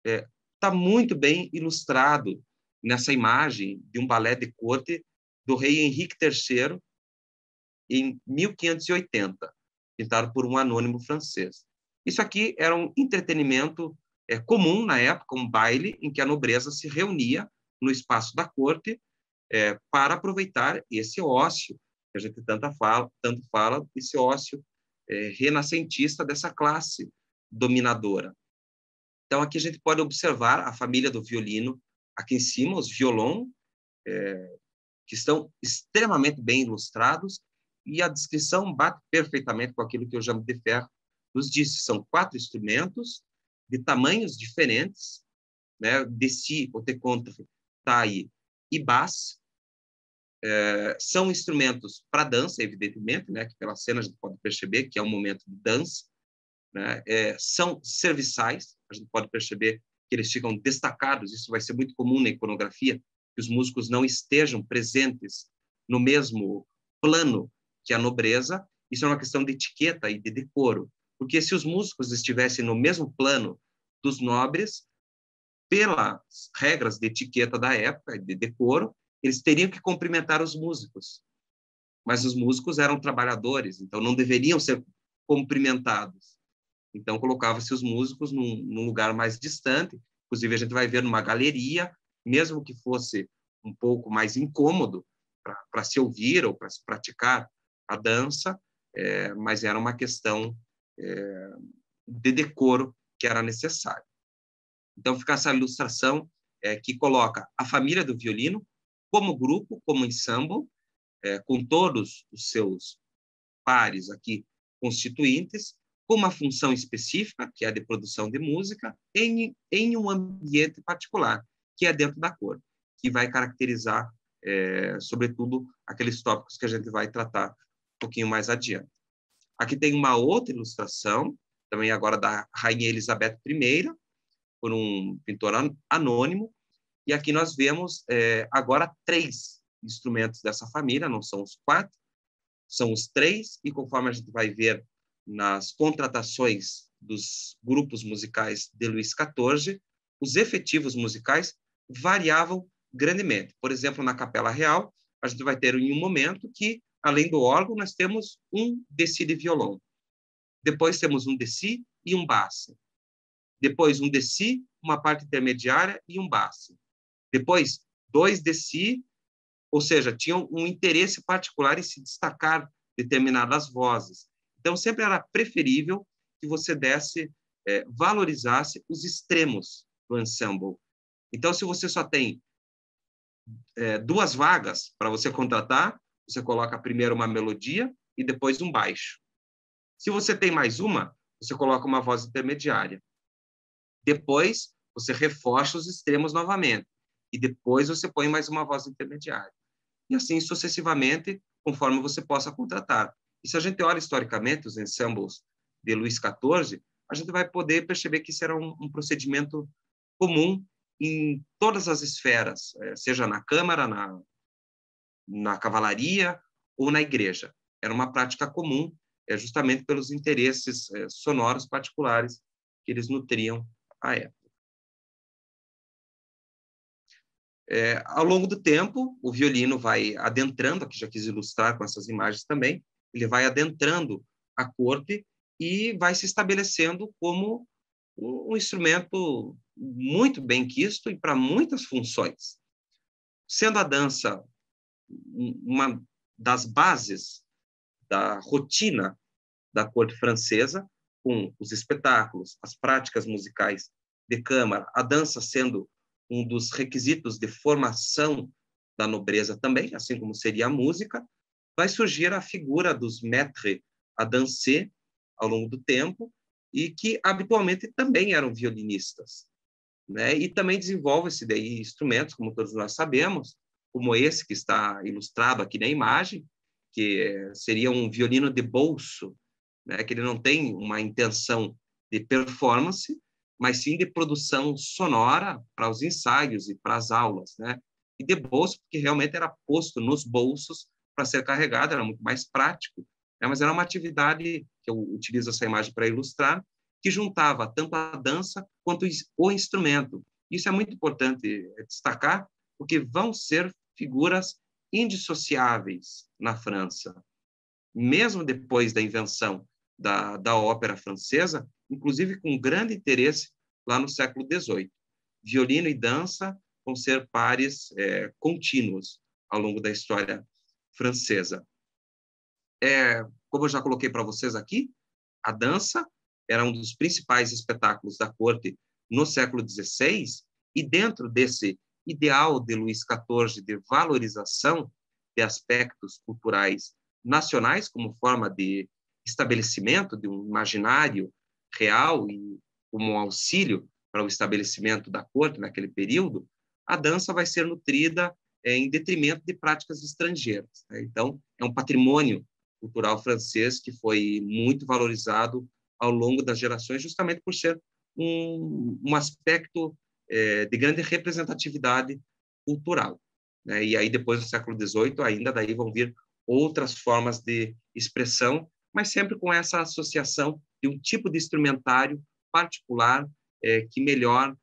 está muito bem ilustrado nessa imagem de um balé de corte do rei Henrique III, em 1580, pintado por um anônimo francês. Isso aqui era um entretenimento comum na época, um baile em que a nobreza se reunia no espaço da corte para aproveitar esse ócio que a gente tanto fala, esse ócio renascentista dessa classe dominadora. Então, aqui a gente pode observar a família do violino, aqui em cima, os violons, que estão extremamente bem ilustrados, e a descrição bate perfeitamente com aquilo que o Jean de Fer nos disse. São 4 instrumentos de tamanhos diferentes, né? Dessi, haute contre, taille e basse. São instrumentos para dança, evidentemente, né? Que pela cena a gente pode perceber que é um momento de dança, né? São serviçais, a gente pode perceber que eles ficam destacados. Isso vai ser muito comum na iconografia, que os músicos não estejam presentes no mesmo plano que a nobreza. Isso é uma questão de etiqueta e de decoro, porque se os músicos estivessem no mesmo plano dos nobres, pelas regras de etiqueta da época e de decoro, eles teriam que cumprimentar os músicos. Mas os músicos eram trabalhadores, então não deveriam ser cumprimentados. Então colocava-se os músicos num lugar mais distante. Inclusive a gente vai ver numa galeria, mesmo que fosse um pouco mais incômodo para se ouvir ou para se praticar a dança, mas era uma questão de decoro que era necessário. Então fica essa ilustração que coloca a família do violino como grupo, como ensemble, com todos os seus pares aqui constituintes, com uma função específica, que é a de produção de música, em um ambiente particular, que é dentro da corte, que vai caracterizar, sobretudo, aqueles tópicos que a gente vai tratar um pouquinho mais adiante. Aqui tem uma outra ilustração, também agora da Rainha Elizabeth I, por um pintor anônimo, e aqui nós vemos agora 3 instrumentos dessa família, não são os 4, são os 3, e conforme a gente vai ver nas contratações dos grupos musicais de Luís XIV, os efetivos musicais variavam grandemente. Por exemplo, na Capela Real, a gente vai ter em um momento que, além do órgão, nós temos um dessi de violão. Depois temos um dessi e um basse. Depois um dessi, uma parte intermediária e um basse. Depois 2 dessi, ou seja, tinham um interesse particular em se destacar determinadas vozes. Então, sempre era preferível que você valorizasse os extremos do ensemble. Então, se você só tem 2 vagas para você contratar, você coloca primeiro uma melodia e depois um baixo. Se você tem mais uma, você coloca uma voz intermediária. Depois, você reforça os extremos novamente. e depois você põe mais uma voz intermediária. E assim sucessivamente, conforme você possa contratar. E se a gente olha historicamente os ensembles de Luís XIV, a gente vai poder perceber que isso era um procedimento comum em todas as esferas, seja na Câmara, na cavalaria ou na igreja. Era uma prática comum, justamente pelos interesses sonoros particulares que eles nutriam à época. Ao longo do tempo, o violino vai adentrando, aqui já quis ilustrar com essas imagens também, ele vai adentrando a corte e vai se estabelecendo como um instrumento muito bem quisto e para muitas funções. Sendo a dança uma das bases da rotina da corte francesa, com os espetáculos, as práticas musicais de câmara, a dança sendo um dos requisitos de formação da nobreza também, assim como seria a música, vai surgir a figura dos maîtres à danser ao longo do tempo e que habitualmente também eram violinistas, né? E também desenvolve-se daí instrumentos, como todos nós sabemos, como esse que está ilustrado aqui na imagem, que seria um violino de bolso, né? Que ele não tem uma intenção de performance, mas sim de produção sonora para os ensaios e para as aulas, né? E de bolso, porque realmente era posto nos bolsos para ser carregado, era muito mais prático, né? Mas era uma atividade, que eu utilizo essa imagem para ilustrar, que juntava tanto a dança quanto o instrumento. Isso é muito importante destacar, porque vão ser figuras indissociáveis na França. Mesmo depois da invenção da ópera francesa, inclusive com grande interesse lá no século XVIII. Violino e dança vão ser pares contínuos ao longo da história francesa. Como eu já coloquei para vocês aqui, a dança era um dos principais espetáculos da corte no século XVI, e dentro desse ideal de Luís XIV de valorização de aspectos culturais nacionais como forma de estabelecimento de um imaginário real e como um auxílio para o estabelecimento da corte naquele período, a dança vai ser nutrida em detrimento de práticas estrangeiras, né? Então, é um patrimônio cultural francês que foi muito valorizado ao longo das gerações, justamente por ser um aspecto de grande representatividade cultural, né? E aí, depois do século XVIII, ainda daí vão vir outras formas de expressão, mas sempre com essa associação de um tipo de instrumentário particular que melhor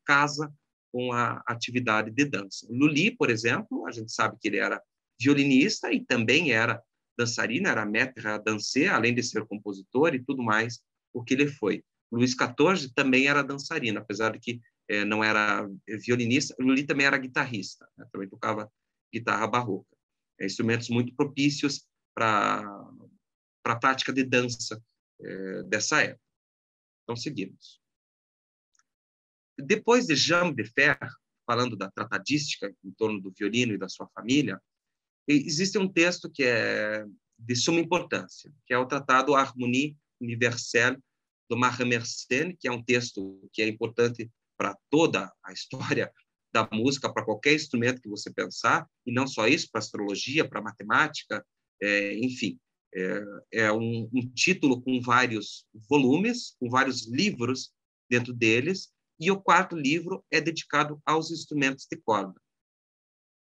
casa com a atividade de dança. Lully, por exemplo, a gente sabe que ele era violinista e também era dançarina, era maître à danser, além de ser compositor e tudo mais o que ele foi. Luís XIV também era dançarina, apesar de que não era violinista. Lully também era guitarrista, né? Também tocava guitarra barroca. Instrumentos muito propícios para a prática de dança dessa época. Então, seguimos. Depois de Jean de Fer, falando da tratadística em torno do violino e da sua família, existe um texto que é de suma importância, que é o Tratado Harmonie Universelle do Marin Mersenne, que é um texto que é importante para toda a história da música, para qualquer instrumento que você pensar, e não só isso, para astrologia, para matemática, enfim. É um título com vários volumes, com vários livros dentro deles, e o quarto livro é dedicado aos instrumentos de corda.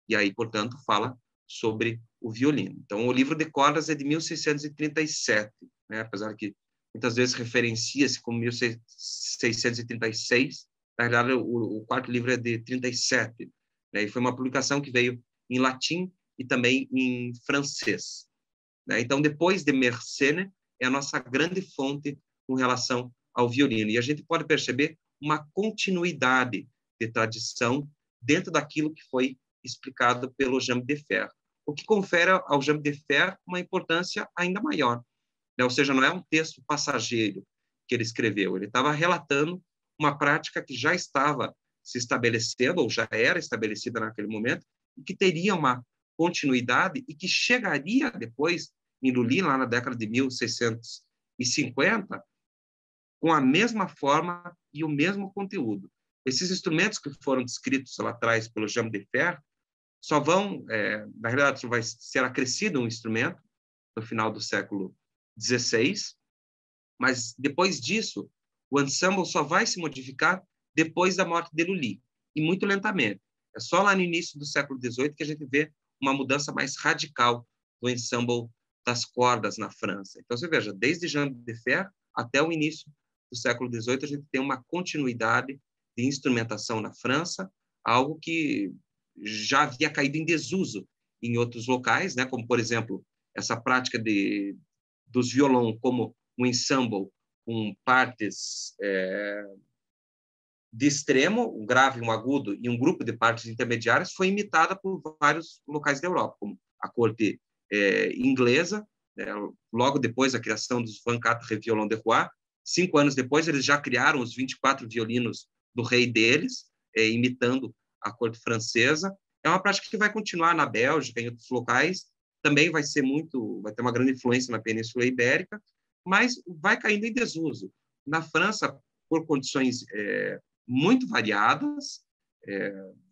E aí, portanto, fala sobre o violino. Então, o livro de cordas é de 1637, né? Apesar que muitas vezes referencia-se como 1636, na verdade, o quarto livro é de 37, né? E foi uma publicação que veio em latim e também em francês, né? Então, depois de Mersenne, é a nossa grande fonte com relação ao violino. E a gente pode perceber uma continuidade de tradição dentro daquilo que foi explicado pelo Jean de Fer, o que confere ao Jean de Fer uma importância ainda maior, né? Ou seja, não é um texto passageiro que ele escreveu, ele estava relatando uma prática que já estava se estabelecendo, ou já era estabelecida naquele momento, e que teria uma continuidade e que chegaria depois, em Lully, lá na década de 1650, com a mesma forma e o mesmo conteúdo. Esses instrumentos que foram descritos lá atrás pelo Jean de Fer só vão, na realidade, só vai ser acrescido um instrumento no final do século XVI, mas depois disso, o ensemble só vai se modificar depois da morte de Lully, e muito lentamente. É só lá no início do século XVIII que a gente vê uma mudança mais radical do ensemble das cordas na França. Então, você veja, desde Jean de Fer até o início do século XVIII, a gente tem uma continuidade de instrumentação na França, algo que já havia caído em desuso em outros locais, né? Como, por exemplo, essa prática dos violão como um ensemble com partes de extremo, um grave, um agudo e um grupo de partes intermediárias, foi imitada por vários locais da Europa, como a corte inglesa, logo depois da criação dos 24 Violons de Roi. 5 anos depois, eles já criaram os 24 violinos do rei deles, imitando a corte francesa. É uma prática que vai continuar na Bélgica, em outros locais, também vai ter uma grande influência na Península Ibérica, mas vai caindo em desuso. Na França, por condições muito variadas,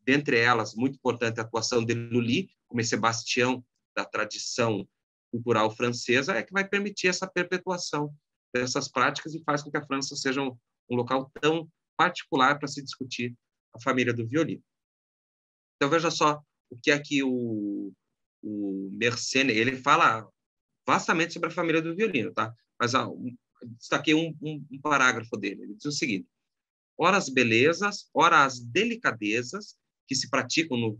dentre elas, muito importante a atuação de Lully, como esse bastião da tradição cultural francesa, é que vai permitir essa perpetuação dessas práticas e faz com que a França seja um local tão particular para se discutir a família do violino. Então, veja só o que é que o Mersenne, ele fala vastamente sobre a família do violino, tá? Mas destaquei um parágrafo dele. Ele diz o seguinte: ora as belezas, ora as delicadezas que se praticam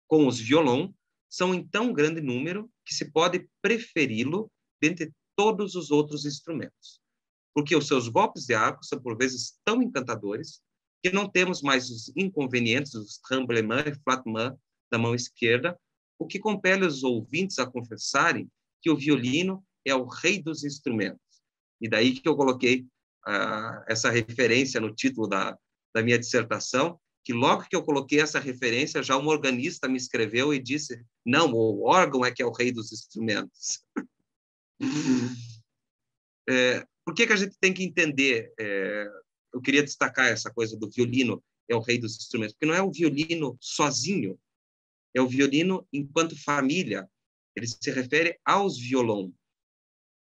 com os violão são em tão grande número que se pode preferi-lo dentre todos os outros instrumentos, porque os seus golpes de arco são por vezes tão encantadores que não temos mais os inconvenientes, os tremblements e flattements da mão esquerda, o que compele os ouvintes a confessarem que o violino é o rei dos instrumentos. E daí que eu coloquei essa referência no título da minha dissertação, que logo que eu coloquei essa referência, já um organista me escreveu e disse: não, o órgão é que é o rei dos instrumentos. Por que a gente tem que entender? Eu queria destacar essa coisa do violino é o rei dos instrumentos, porque não é o violino sozinho, é o violino enquanto família. Ele se refere aos violão.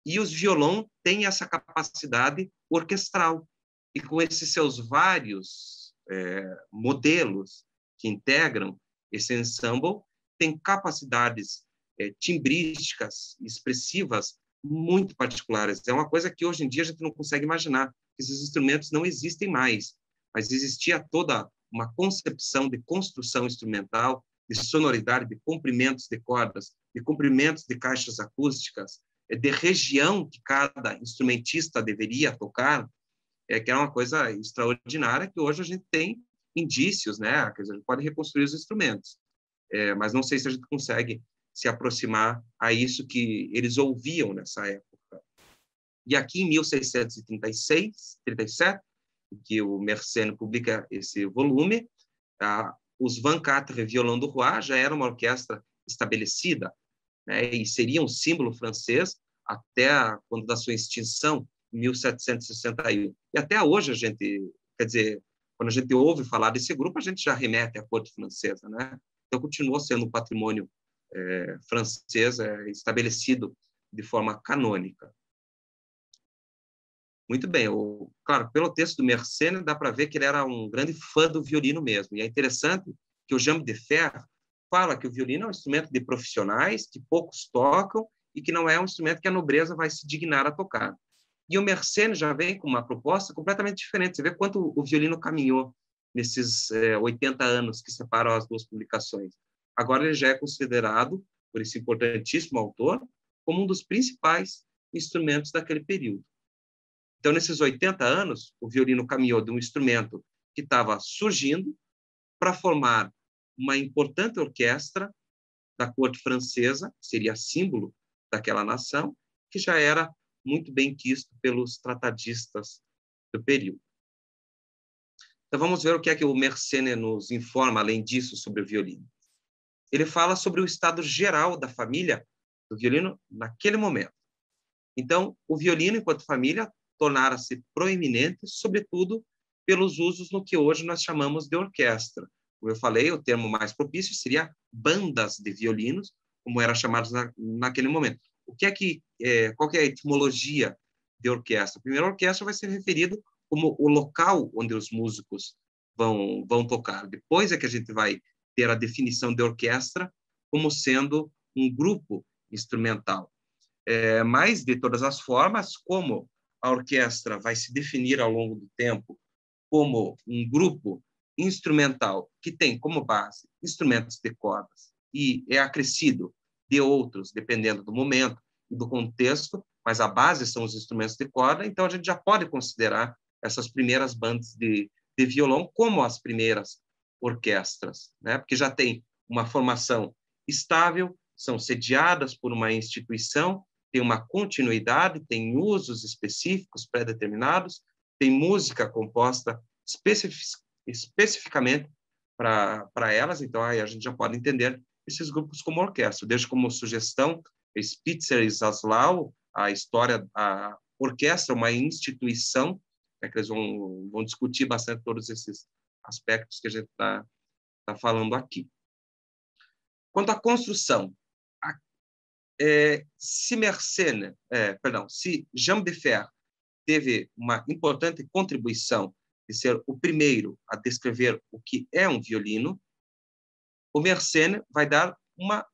E os violão têm essa capacidade orquestral. E com esses seus vários modelos que integram esse ensemble, tem capacidades timbrísticas, expressivas, muito particulares. É uma coisa que hoje em dia a gente não consegue imaginar. Esses instrumentos não existem mais, mas existia toda uma concepção de construção instrumental, de sonoridade, de comprimentos de cordas, de comprimentos de caixas acústicas, de região que cada instrumentista deveria tocar, que é uma coisa extraordinária, que hoje a gente tem indícios, né? Quer dizer, a gente pode reconstruir os instrumentos, mas não sei se a gente consegue se aproximar a isso que eles ouviam nessa época. E aqui, em 1636, 37, que o Mersenne publica esse volume, os 24 Violons du Roi já era uma orquestra estabelecida, né, e seria um símbolo francês até quando da sua extinção, em 1761. E até hoje a gente, quer dizer, quando a gente ouve falar desse grupo, a gente já remete à corte francesa, né? Então continuou sendo um patrimônio francês estabelecido de forma canônica. Muito bem. Claro, pelo texto do Mersenne, dá para ver que ele era um grande fã do violino mesmo. E é interessante que o Jean de Fer fala que o violino é um instrumento de profissionais, que poucos tocam, e que não é um instrumento que a nobreza vai se dignar a tocar. E o Mersenne já vem com uma proposta completamente diferente. Você vê quanto o violino caminhou nesses 80 anos que separam as duas publicações. Agora ele já é considerado, por esse importantíssimo autor, como um dos principais instrumentos daquele período. Então, nesses 80 anos, o violino caminhou de um instrumento que estava surgindo para formar uma importante orquestra da corte francesa, que seria símbolo daquela nação, que já era muito bem quisto pelos tratadistas do período. Então, vamos ver o que é que o Mersenne nos informa, além disso, sobre o violino. Ele fala sobre o estado geral da família do violino naquele momento. Então, o violino, enquanto família, tornara-se proeminente, sobretudo pelos usos no que hoje nós chamamos de orquestra. Como eu falei, o termo mais propício seria bandas de violinos, como era chamado naquele momento. Qual que é a etimologia de orquestra? Primeiro, a orquestra vai ser referido como o local onde os músicos vão tocar. Depois é que a gente vai ter a definição de orquestra como sendo um grupo instrumental. Mas, de todas as formas, como a orquestra vai se definir ao longo do tempo como um grupo instrumental que tem como base instrumentos de cordas e é acrescido de outros, dependendo do momento e do contexto, mas a base são os instrumentos de corda, então a gente já pode considerar essas primeiras bandas de violão como as primeiras orquestras, né? Porque já tem uma formação estável, são sediadas por uma instituição, tem uma continuidade, tem usos específicos pré-determinados, tem música composta especificamente para elas, então aí a gente já pode entender esses grupos como orquestra. Deixo como sugestão Spitzer e Zaslau, a história, a orquestra, uma instituição, né, que eles vão discutir bastante todos esses aspectos que a gente está falando aqui. Quanto à construção, se Jean Defert teve uma importante contribuição de ser o primeiro a descrever o que é um violino, o Mersenne vai dar uma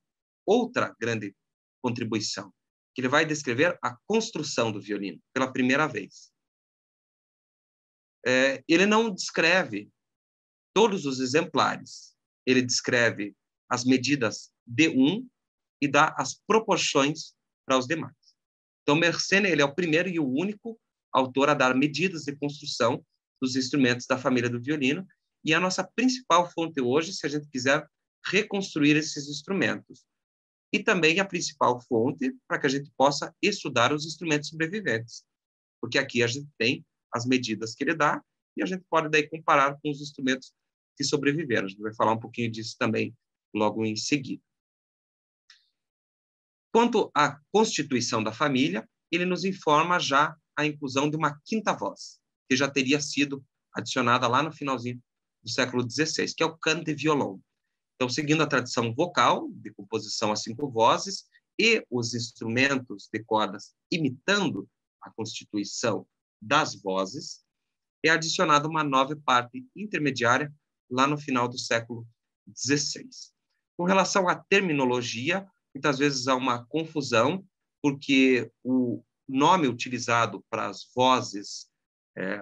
outra grande contribuição, que ele vai descrever a construção do violino pela primeira vez. Ele não descreve todos os exemplares, ele descreve as medidas de um e dá as proporções para os demais. Então, Mersenne ele é o primeiro e o único autor a dar medidas de construção dos instrumentos da família do violino, e a nossa principal fonte hoje, se a gente quiser reconstruir esses instrumentos. E também a principal fonte para que a gente possa estudar os instrumentos sobreviventes, porque aqui a gente tem as medidas que ele dá e a gente pode daí comparar com os instrumentos que sobreviveram. A gente vai falar um pouquinho disso também logo em seguida. Quanto à constituição da família, ele nos informa já a inclusão de uma quinta voz, que já teria sido adicionada lá no finalzinho do século XVI, que é o cante violon. Então, seguindo a tradição vocal, de composição a 5 vozes, e os instrumentos de cordas imitando a constituição das vozes, é adicionada uma nova parte intermediária lá no final do século XVI. Com relação à terminologia, muitas vezes há uma confusão, porque o nome utilizado para as vozes,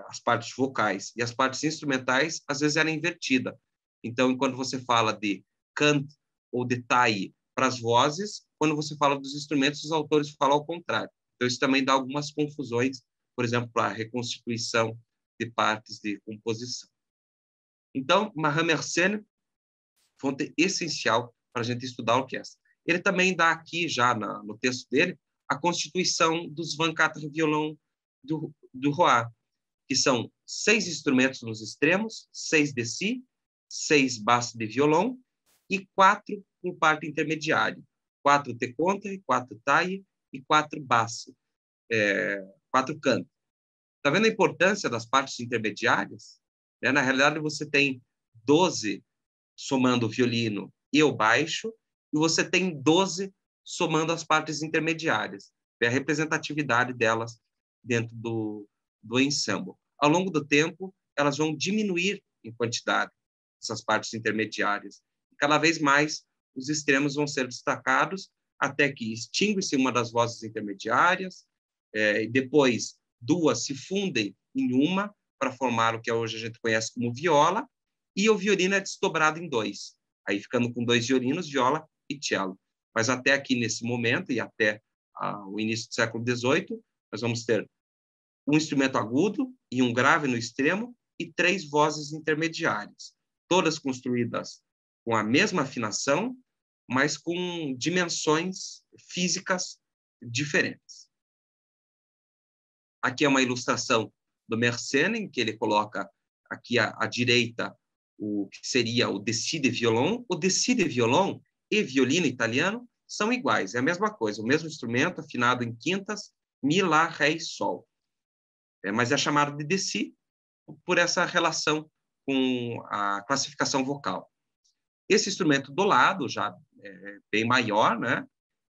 as partes vocais e as partes instrumentais, às vezes era invertida. Então, quando você fala de cant ou de taille para as vozes, quando você fala dos instrumentos, os autores falam ao contrário. Então, isso também dá algumas confusões, por exemplo, para a reconstituição de partes de composição. Então, Marin Mersenne, fonte essencial para a gente estudar a orquestra. Ele também dá aqui, já no texto dele, a constituição dos 24 violão do Roy, que são 6 instrumentos nos extremos, 6 de si, 6 basses de violão e 4 em parte intermediária. 4 de contre, 4 taille e 4 basse, 4 canto. Está vendo a importância das partes intermediárias? Na realidade, você tem 12 somando o violino e o baixo, e você tem 12 somando as partes intermediárias. É a representatividade delas dentro do ensemble. Ao longo do tempo, elas vão diminuir em quantidade, essas partes intermediárias. Cada vez mais, os extremos vão ser destacados, até que extingue-se uma das vozes intermediárias, e depois 2 se fundem em uma, para formar o que hoje a gente conhece como viola, e o violino é desdobrado em 2, aí ficando com 2 violinos, viola e cello. Mas até aqui, nesse momento, e até o início do século XVIII, nós vamos ter um instrumento agudo e um grave no extremo e 3 vozes intermediárias, todas construídas com a mesma afinação, mas com dimensões físicas diferentes. Aqui é uma ilustração do Mersenne, em que ele coloca aqui à direita o que seria o decide violon. O decide violon e violino italiano são iguais, é a mesma coisa, o mesmo instrumento afinado em quintas, mi, lá, ré e sol. Mas é chamado de deci, por essa relação com a classificação vocal. Esse instrumento do lado, já bem maior, né?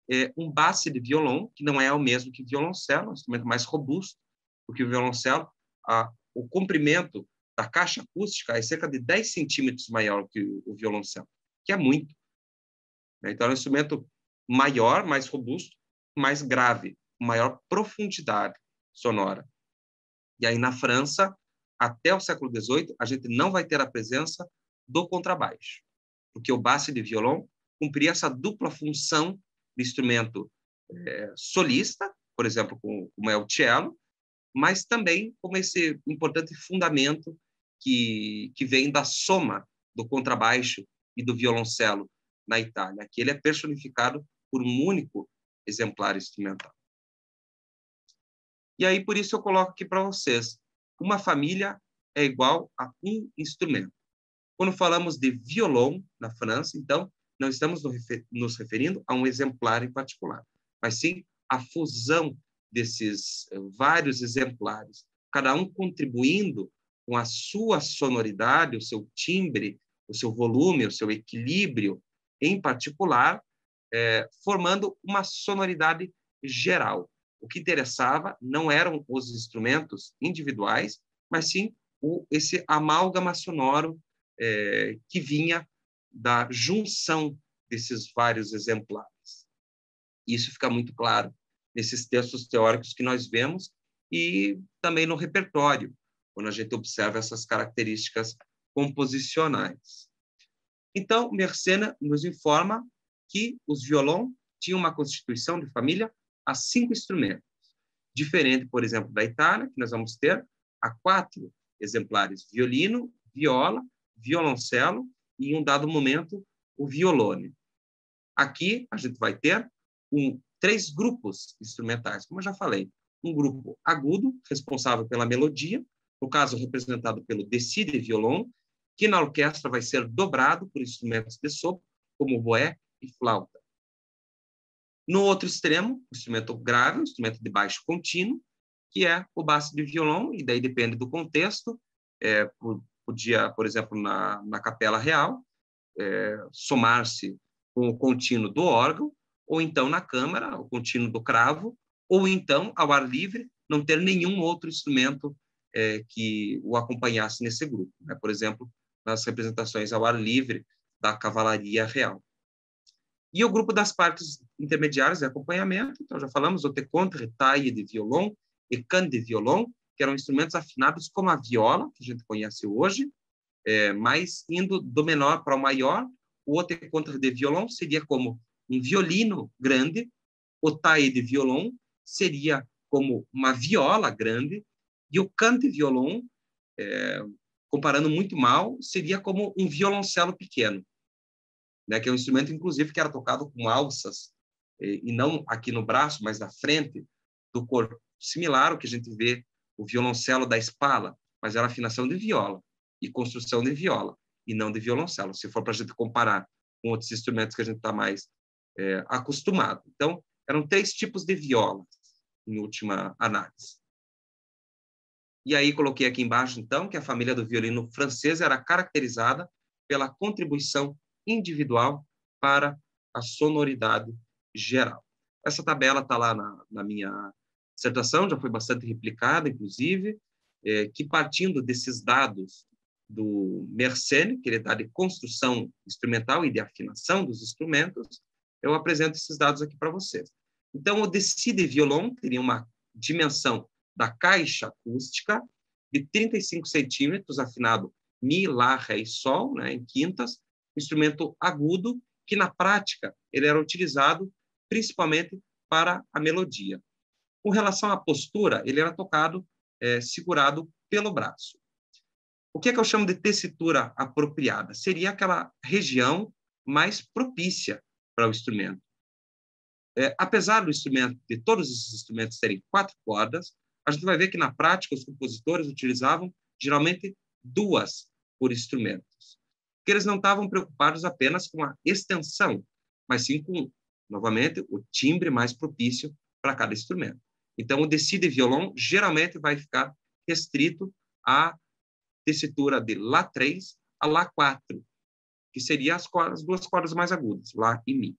É um basse de violão, que não é o mesmo que violoncelo, é um instrumento mais robusto do que o violoncelo. O comprimento da caixa acústica é cerca de 10 centímetros maior que o violoncelo, que é muito. Então, é um instrumento maior, mais robusto, mais grave, maior profundidade sonora. E aí, na França, até o século XVIII, a gente não vai ter a presença do contrabaixo, porque o basse de violão cumpria essa dupla função de instrumento solista, por exemplo, como é o cello, mas também como esse importante fundamento que vem da soma do contrabaixo e do violoncelo na Itália, que ele é personificado por um único exemplar instrumental. E aí, por isso, eu coloco aqui para vocês, uma família é igual a um instrumento. Quando falamos de violão na França, então, não estamos nos referindo a um exemplar em particular, mas sim a fusão desses vários exemplares, cada um contribuindo com a sua sonoridade, o seu timbre, o seu volume, o seu equilíbrio em particular, formando uma sonoridade geral. O que interessava não eram os instrumentos individuais, mas sim esse amálgama sonoro que vinha da junção desses vários exemplares. Isso fica muito claro nesses textos teóricos que nós vemos e também no repertório, quando a gente observa essas características composicionais. Então, Mersenne nos informa que os violões tinham uma constituição de família a 5 instrumentos. Diferente, por exemplo, da Itália, que nós vamos ter a 4 exemplares: violino, viola, violoncelo e, em um dado momento, o violone. Aqui, a gente vai ter 3 grupos instrumentais, como eu já falei. Um grupo agudo, responsável pela melodia, no caso, representado pelo decide violão, que na orquestra vai ser dobrado por instrumentos de sopro, como boé e flauta. No outro extremo, o instrumento grave, o instrumento de baixo contínuo, que é o basse de violão, e daí depende do contexto. Podia, por exemplo, na Capela Real, somar-se com o contínuo do órgão, ou então na câmara, o contínuo do cravo, ou então, ao ar livre, não ter nenhum outro instrumento que o acompanhasse nesse grupo, né? Por exemplo, nas representações ao ar livre da Cavalaria Real. E o grupo das partes intermediárias de acompanhamento, então já falamos, o contre, taille de violão e canne de violão, que eram instrumentos afinados como a viola, que a gente conhece hoje, mas indo do menor para o maior. O outro contre de violão seria como um violino grande, o taille de violão seria como uma viola grande, e o canne de violão, comparando muito mal, seria como um violoncelo pequeno, né, que é um instrumento, inclusive, que era tocado com alças, e não aqui no braço, mas na frente do corpo, similar ao que a gente vê o violoncelo da Spalla, mas era afinação de viola e construção de viola, e não de violoncelo, se for para a gente comparar com outros instrumentos que a gente está mais acostumado. Então, eram 3 tipos de viola, em última análise. E aí coloquei aqui embaixo, então, que a família do violino francês era caracterizada pela contribuição individual para a sonoridade geral. Essa tabela está lá na minha dissertação, já foi bastante replicada, inclusive, que partindo desses dados do Mersenne, que ele dá de construção instrumental e de afinação dos instrumentos, eu apresento esses dados aqui para vocês. Então, o decide violão teria uma dimensão da caixa acústica de 35 centímetros, afinado mi, lá, ré e sol, né, em quintas, instrumento agudo, que na prática ele era utilizado principalmente para a melodia. Com relação à postura, ele era tocado segurado pelo braço. O que é que eu chamo de tessitura apropriada? Seria aquela região mais propícia para o instrumento. Apesar do instrumento, de todos esses instrumentos terem 4 cordas, a gente vai ver que na prática os compositores utilizavam geralmente 2 por instrumentos, porque eles não estavam preocupados apenas com a extensão, mas sim com, novamente, o timbre mais propício para cada instrumento. Então, o decide violão geralmente vai ficar restrito a tessitura de Lá3 a Lá4, que seriam as duas cordas mais agudas, Lá e Mi.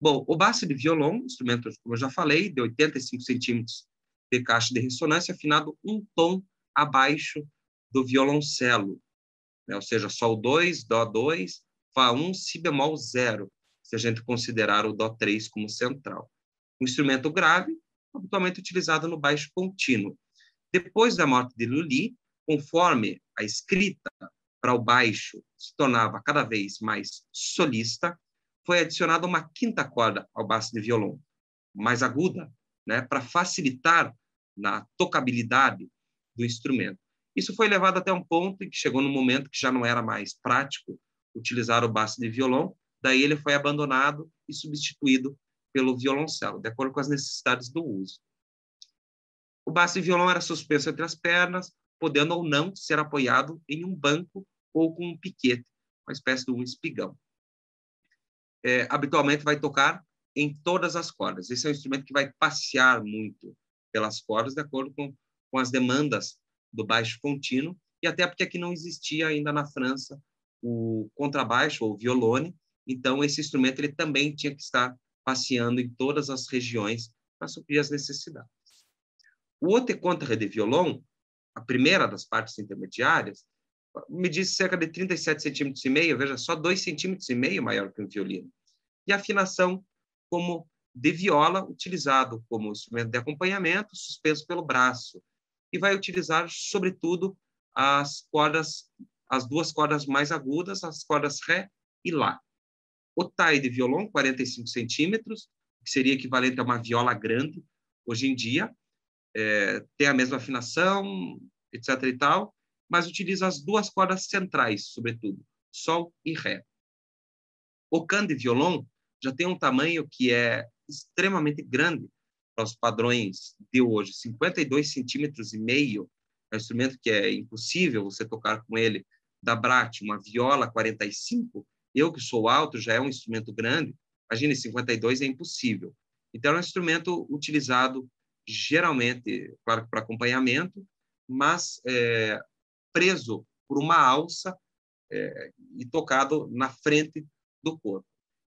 Bom, o basse de violão, instrumento, como eu já falei, de 85 centímetros de caixa de ressonância, afinado um tom abaixo do violoncelo, né? Ou seja, Sol 2, Dó 2, Fá 1, Si bemol 0, se a gente considerar o Dó 3 como central. Um instrumento grave, habitualmente utilizado no baixo contínuo. Depois da morte de Lully, conforme a escrita para o baixo se tornava cada vez mais solista, foi adicionada uma quinta corda ao basse de violão, mais aguda, né, para facilitar na tocabilidade do instrumento. Isso foi levado até um ponto em que chegou no momento que já não era mais prático utilizar o basse de violão, daí ele foi abandonado e substituído pelo violoncelo, de acordo com as necessidades do uso. O basse de violão era suspenso entre as pernas, podendo ou não ser apoiado em um banco ou com um piquete, uma espécie de um espigão. Habitualmente vai tocar em todas as cordas. Esse é um instrumento que vai passear muito pelas cordas, de acordo com as demandas do baixo contínuo, e até porque aqui não existia ainda na França o contrabaixo ou violone, então esse instrumento ele também tinha que estar passeando em todas as regiões para suprir as necessidades. O haute contre de violon, a primeira das partes intermediárias, media cerca de 37,5 centímetros, veja, só 2,5 centímetros maior que um violino. E a afinação como de viola, utilizado como instrumento de acompanhamento, suspenso pelo braço. E vai utilizar, sobretudo, as duas cordas mais agudas, as cordas Ré e Lá. O taille de violão, 45 centímetros, que seria equivalente a uma viola grande, hoje em dia, tem a mesma afinação, etc. e tal, mas utiliza as duas cordas centrais, sobretudo, Sol e Ré. O can de violão já tem um tamanho que é extremamente grande para os padrões de hoje, 52,5 centímetros, é um instrumento que é impossível você tocar com ele, da Brat, uma viola 45, eu que sou alto, já é um instrumento grande, imagine, 52 é impossível. Então, é um instrumento utilizado geralmente, claro, para acompanhamento, mas preso por uma alça e tocado na frente do corpo.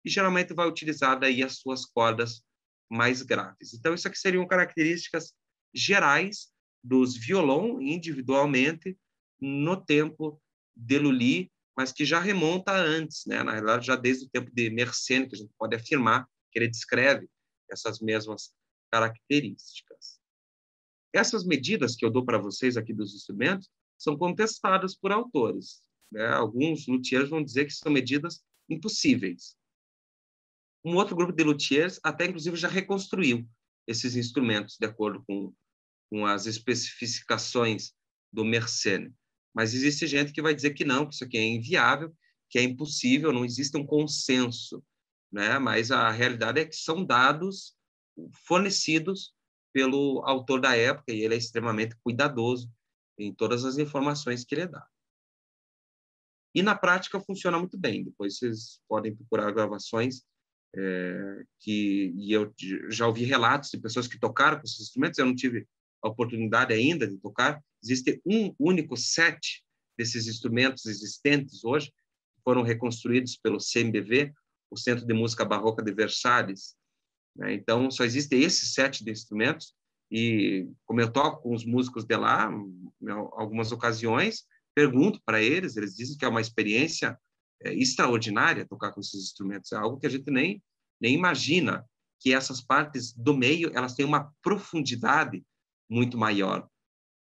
E geralmente vai utilizar daí as suas cordas mais graves. Então, isso aqui seriam características gerais dos violão individualmente no tempo de Lully, mas que já remonta antes, né? Na realidade, já desde o tempo de Mersenne, que a gente pode afirmar que ele descreve essas mesmas características. Essas medidas que eu dou para vocês aqui dos instrumentos são contestadas por autores, né? Alguns luthiers vão dizer que são medidas impossíveis. Um outro grupo de luthiers até, inclusive, já reconstruiu esses instrumentos de acordo com as especificações do Mersenne. Mas existe gente que vai dizer que não, que isso aqui é inviável, que é impossível, não existe um consenso, né? Mas a realidade é que são dados fornecidos pelo autor da época e ele é extremamente cuidadoso em todas as informações que ele dá. E na prática funciona muito bem. Depois vocês podem procurar gravações e eu já ouvi relatos de pessoas que tocaram com esses instrumentos. Eu não tive a oportunidade ainda de tocar. Existe um único set desses instrumentos existentes hoje, que foram reconstruídos pelo CMBV, o Centro de Música Barroca de Versalhes. Então, só existe esse set de instrumentos e, como eu toco com os músicos de lá, em algumas ocasiões, pergunto para eles dizem que é uma experiência extraordinária tocar com esses instrumentos. É algo que a gente nem imagina, que essas partes do meio elas têm uma profundidade muito maior,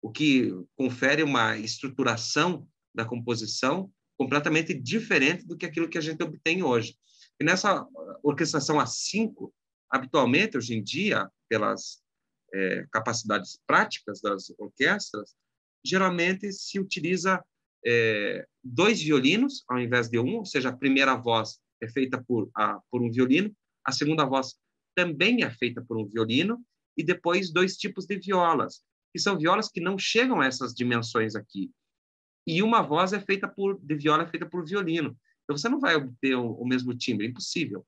o que confere uma estruturação da composição completamente diferente do que aquilo que a gente obtém hoje. E nessa orquestração a 5, habitualmente, hoje em dia, pelas capacidades práticas das orquestras, geralmente se utiliza 2 violinos ao invés de um, ou seja, a primeira voz é feita por um violino, a segunda voz também é feita por um violino, e depois 2 tipos de violas, que são violas que não chegam a essas dimensões aqui. E uma voz de viola é feita por violino. Então, você não vai obter o mesmo timbre, é impossível.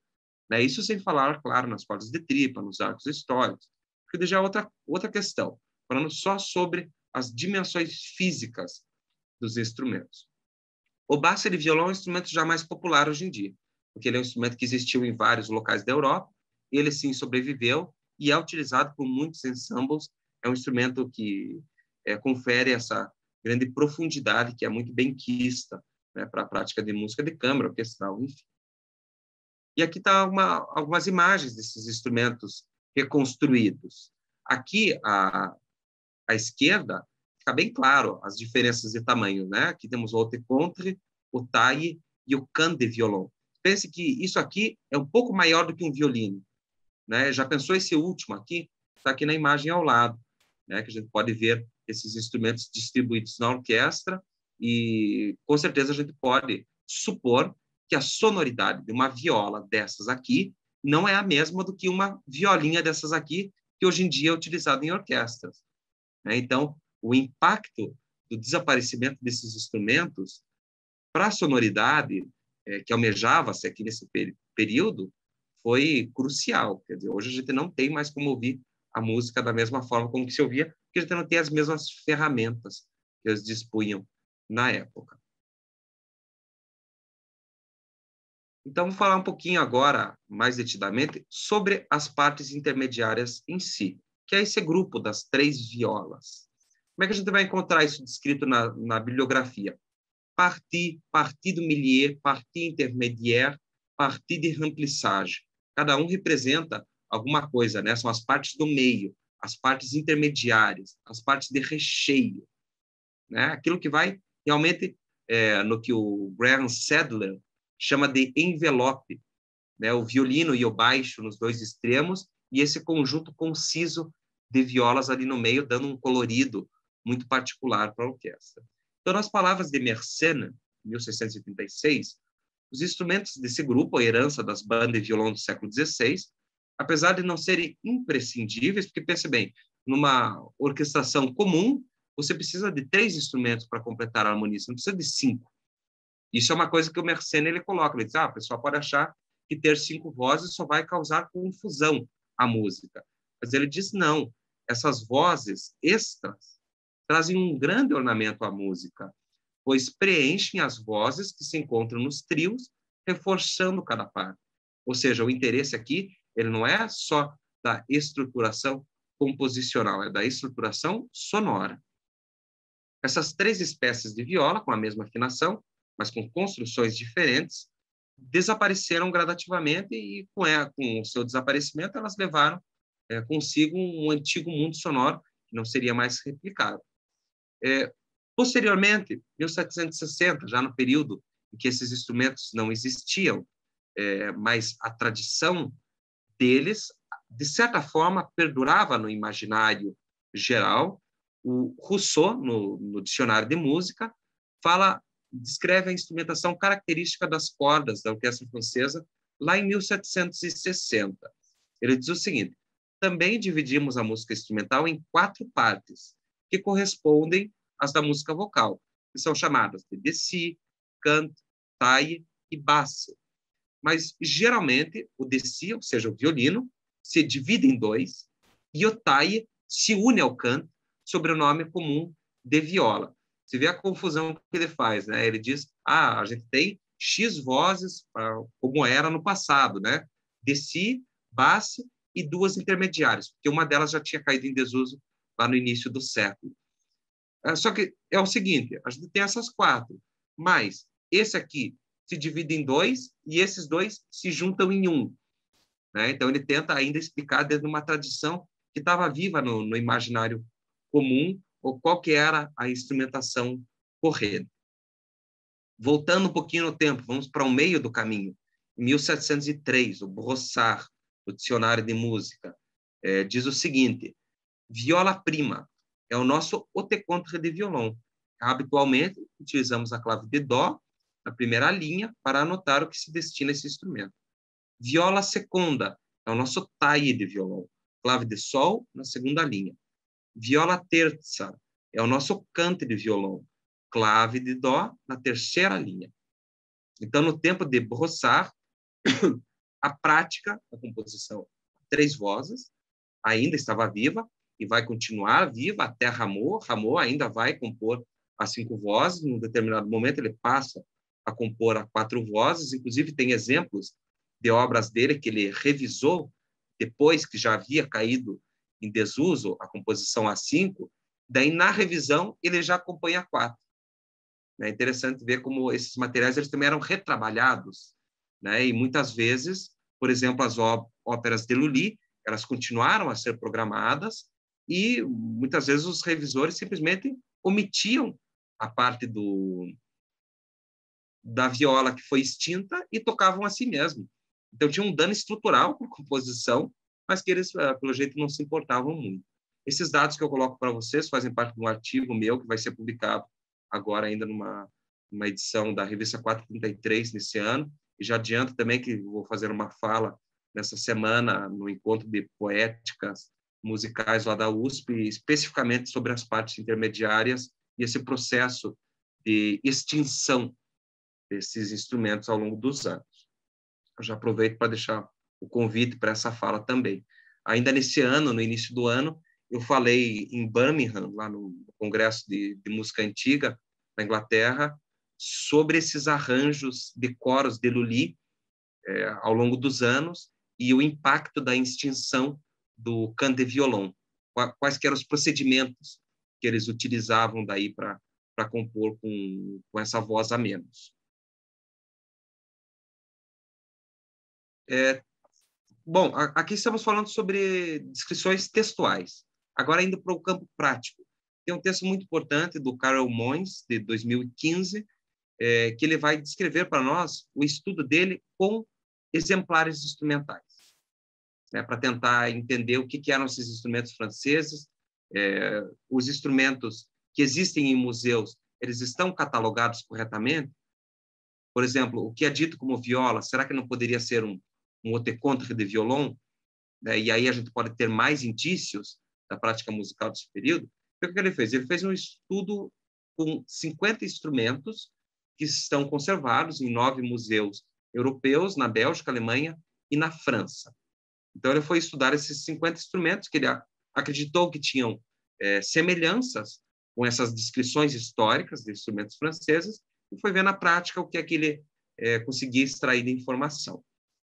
Né? Isso sem falar, claro, nas cordas de tripa, nos arcos históricos, porque já é outra questão, falando só sobre as dimensões físicas dos instrumentos. O basso de violão é um instrumento já mais popular hoje em dia, porque ele é um instrumento que existiu em vários locais da Europa, ele sim sobreviveu e é utilizado por muitos ensembles. É um instrumento que confere essa grande profundidade que é muito benquista, né, para a prática de música de câmara, orquestral, enfim. E aqui está algumas imagens desses instrumentos reconstruídos. Aqui, à esquerda, fica bem claro as diferenças de tamanho, né? Aqui temos o haute contre, o taille e o canne de violon. Pense que isso aqui é um pouco maior do que um violino, né? Já pensou esse último aqui? Está aqui na imagem ao lado, né? Que a gente pode ver esses instrumentos distribuídos na orquestra e, com certeza, a gente pode supor que a sonoridade de uma viola dessas aqui não é a mesma do que uma violinha dessas aqui, que hoje em dia é utilizada em orquestras, né? Então, o impacto do desaparecimento desses instrumentos para a sonoridade que almejava-se aqui nesse período foi crucial. Quer dizer, hoje a gente não tem mais como ouvir a música da mesma forma como que se ouvia, porque a gente não tem as mesmas ferramentas que eles dispunham na época. Então, vou falar um pouquinho agora, mais detidamente, sobre as partes intermediárias em si, que é esse grupo das 3 violas. Como é que a gente vai encontrar isso descrito na bibliografia? Partie, partie du milieu, partie intermédiaire, partie de remplissage. Cada um representa alguma coisa, né? São as partes do meio, as partes intermediárias, as partes de recheio, né? Aquilo que vai realmente no que o Graham Sadler chama de envelope, né? O violino e o baixo nos 2 extremos e esse conjunto conciso de violas ali no meio, dando um colorido muito particular para a orquestra. Então, nas palavras de Mersenne, 1686, os instrumentos desse grupo, a herança das bandas de violão do século XVI, apesar de não serem imprescindíveis, porque, pense bem, numa orquestração comum, você precisa de 3 instrumentos para completar a harmonia, você não precisa de 5. Isso é uma coisa que o Mersenne ele coloca, ele diz, o pessoal pode achar que ter 5 vozes só vai causar confusão à música. Mas ele diz, não, essas vozes extras trazem um grande ornamento à música, pois preenchem as vozes que se encontram nos trios, reforçando cada parte. Ou seja, o interesse aqui ele não é só da estruturação composicional, é da estruturação sonora. Essas 3 espécies de viola, com a mesma afinação, mas com construções diferentes, desapareceram gradativamente e, com o seu desaparecimento, elas levaram consigo um antigo mundo sonoro que não seria mais replicado. Posteriormente, 1760, já no período em que esses instrumentos não existiam, mas a tradição deles, de certa forma, perdurava no imaginário geral. O Rousseau, no Dicionário de Música, descreve a instrumentação característica das cordas da orquestra francesa lá em 1760. Ele diz o seguinte: também dividimos a música instrumental em 4 partes, que correspondem às da música vocal, que são chamadas de dessi, cant, taille e basse. Mas, geralmente, o dessi, ou seja, o violino, se divide em 2, e o taille se une ao cant sobre o nome comum de viola. Você vê a confusão que ele faz, né? Ele diz, a gente tem X vozes, como era no passado, né? Dessi, basse e 2 intermediárias, porque uma delas já tinha caído em desuso lá no início do século. Só que é o seguinte, a gente tem essas 4, mas esse aqui se divide em 2 e esses 2 se juntam em 1. Né? Então, ele tenta ainda explicar dentro de uma tradição que estava viva no imaginário comum, ou qual que era a instrumentação correta. Voltando um pouquinho no tempo, vamos para o meio do caminho. Em 1703, o Brossard, o Dicionário de Música, diz o seguinte: viola prima é o nosso haute contre de violon. Habitualmente, utilizamos a clave de dó na primeira linha para anotar o que se destina a esse instrumento. Viola seconda é o nosso taille de violon. Clave de sol na segunda linha. Viola terza é o nosso cante de violão. Clave de dó na terceira linha. Então, no tempo de Brossard, a prática da composição 3 vozes ainda estava viva e vai continuar viva até Rameau. Rameau ainda vai compor a 5 vozes, num determinado momento ele passa a compor a 4 vozes, inclusive tem exemplos de obras dele que ele revisou depois que já havia caído em desuso a composição a 5, daí na revisão ele já acompanha a 4. É interessante ver como esses materiais eles também eram retrabalhados, né? E muitas vezes, por exemplo, as óperas de Lully, elas continuaram a ser programadas e muitas vezes os revisores simplesmente omitiam a parte da viola que foi extinta e tocavam a si mesmo. Então tinha um dano estrutural com a composição, mas que eles, pelo jeito, não se importavam muito. Esses dados que eu coloco para vocês fazem parte de um artigo meu que vai ser publicado agora ainda numa edição da revista 433 nesse ano, e já adianto também que vou fazer uma fala nessa semana no encontro de poéticas musicais lá da USP, especificamente sobre as partes intermediárias e esse processo de extinção desses instrumentos ao longo dos anos. Eu já aproveito para deixar o convite para essa fala também. Ainda nesse ano, no início do ano, eu falei em Birmingham, lá no Congresso de Música Antiga, na Inglaterra, sobre esses arranjos de coros de Lully ao longo dos anos e o impacto da extinção do canto de violão. Quais que eram os procedimentos que eles utilizavam daí para compor com essa voz a menos. Bom, aqui estamos falando sobre descrições textuais. Agora, indo para o campo prático. Tem um texto muito importante do Karel Moens, de 2015, que ele vai descrever para nós o estudo dele com exemplares instrumentais, né, para tentar entender o que eram esses instrumentos franceses. Os instrumentos que existem em museus, eles estão catalogados corretamente? Por exemplo, o que é dito como viola, será que não poderia ser um haute contre de violon? E aí a gente pode ter mais indícios da prática musical desse período. O que ele fez? Ele fez um estudo com 50 instrumentos que estão conservados em 9 museus europeus, na Bélgica, Alemanha e na França. Então, ele foi estudar esses 50 instrumentos que ele acreditou que tinham semelhanças com essas descrições históricas de instrumentos franceses e foi ver na prática o que é que ele conseguia extrair de informação.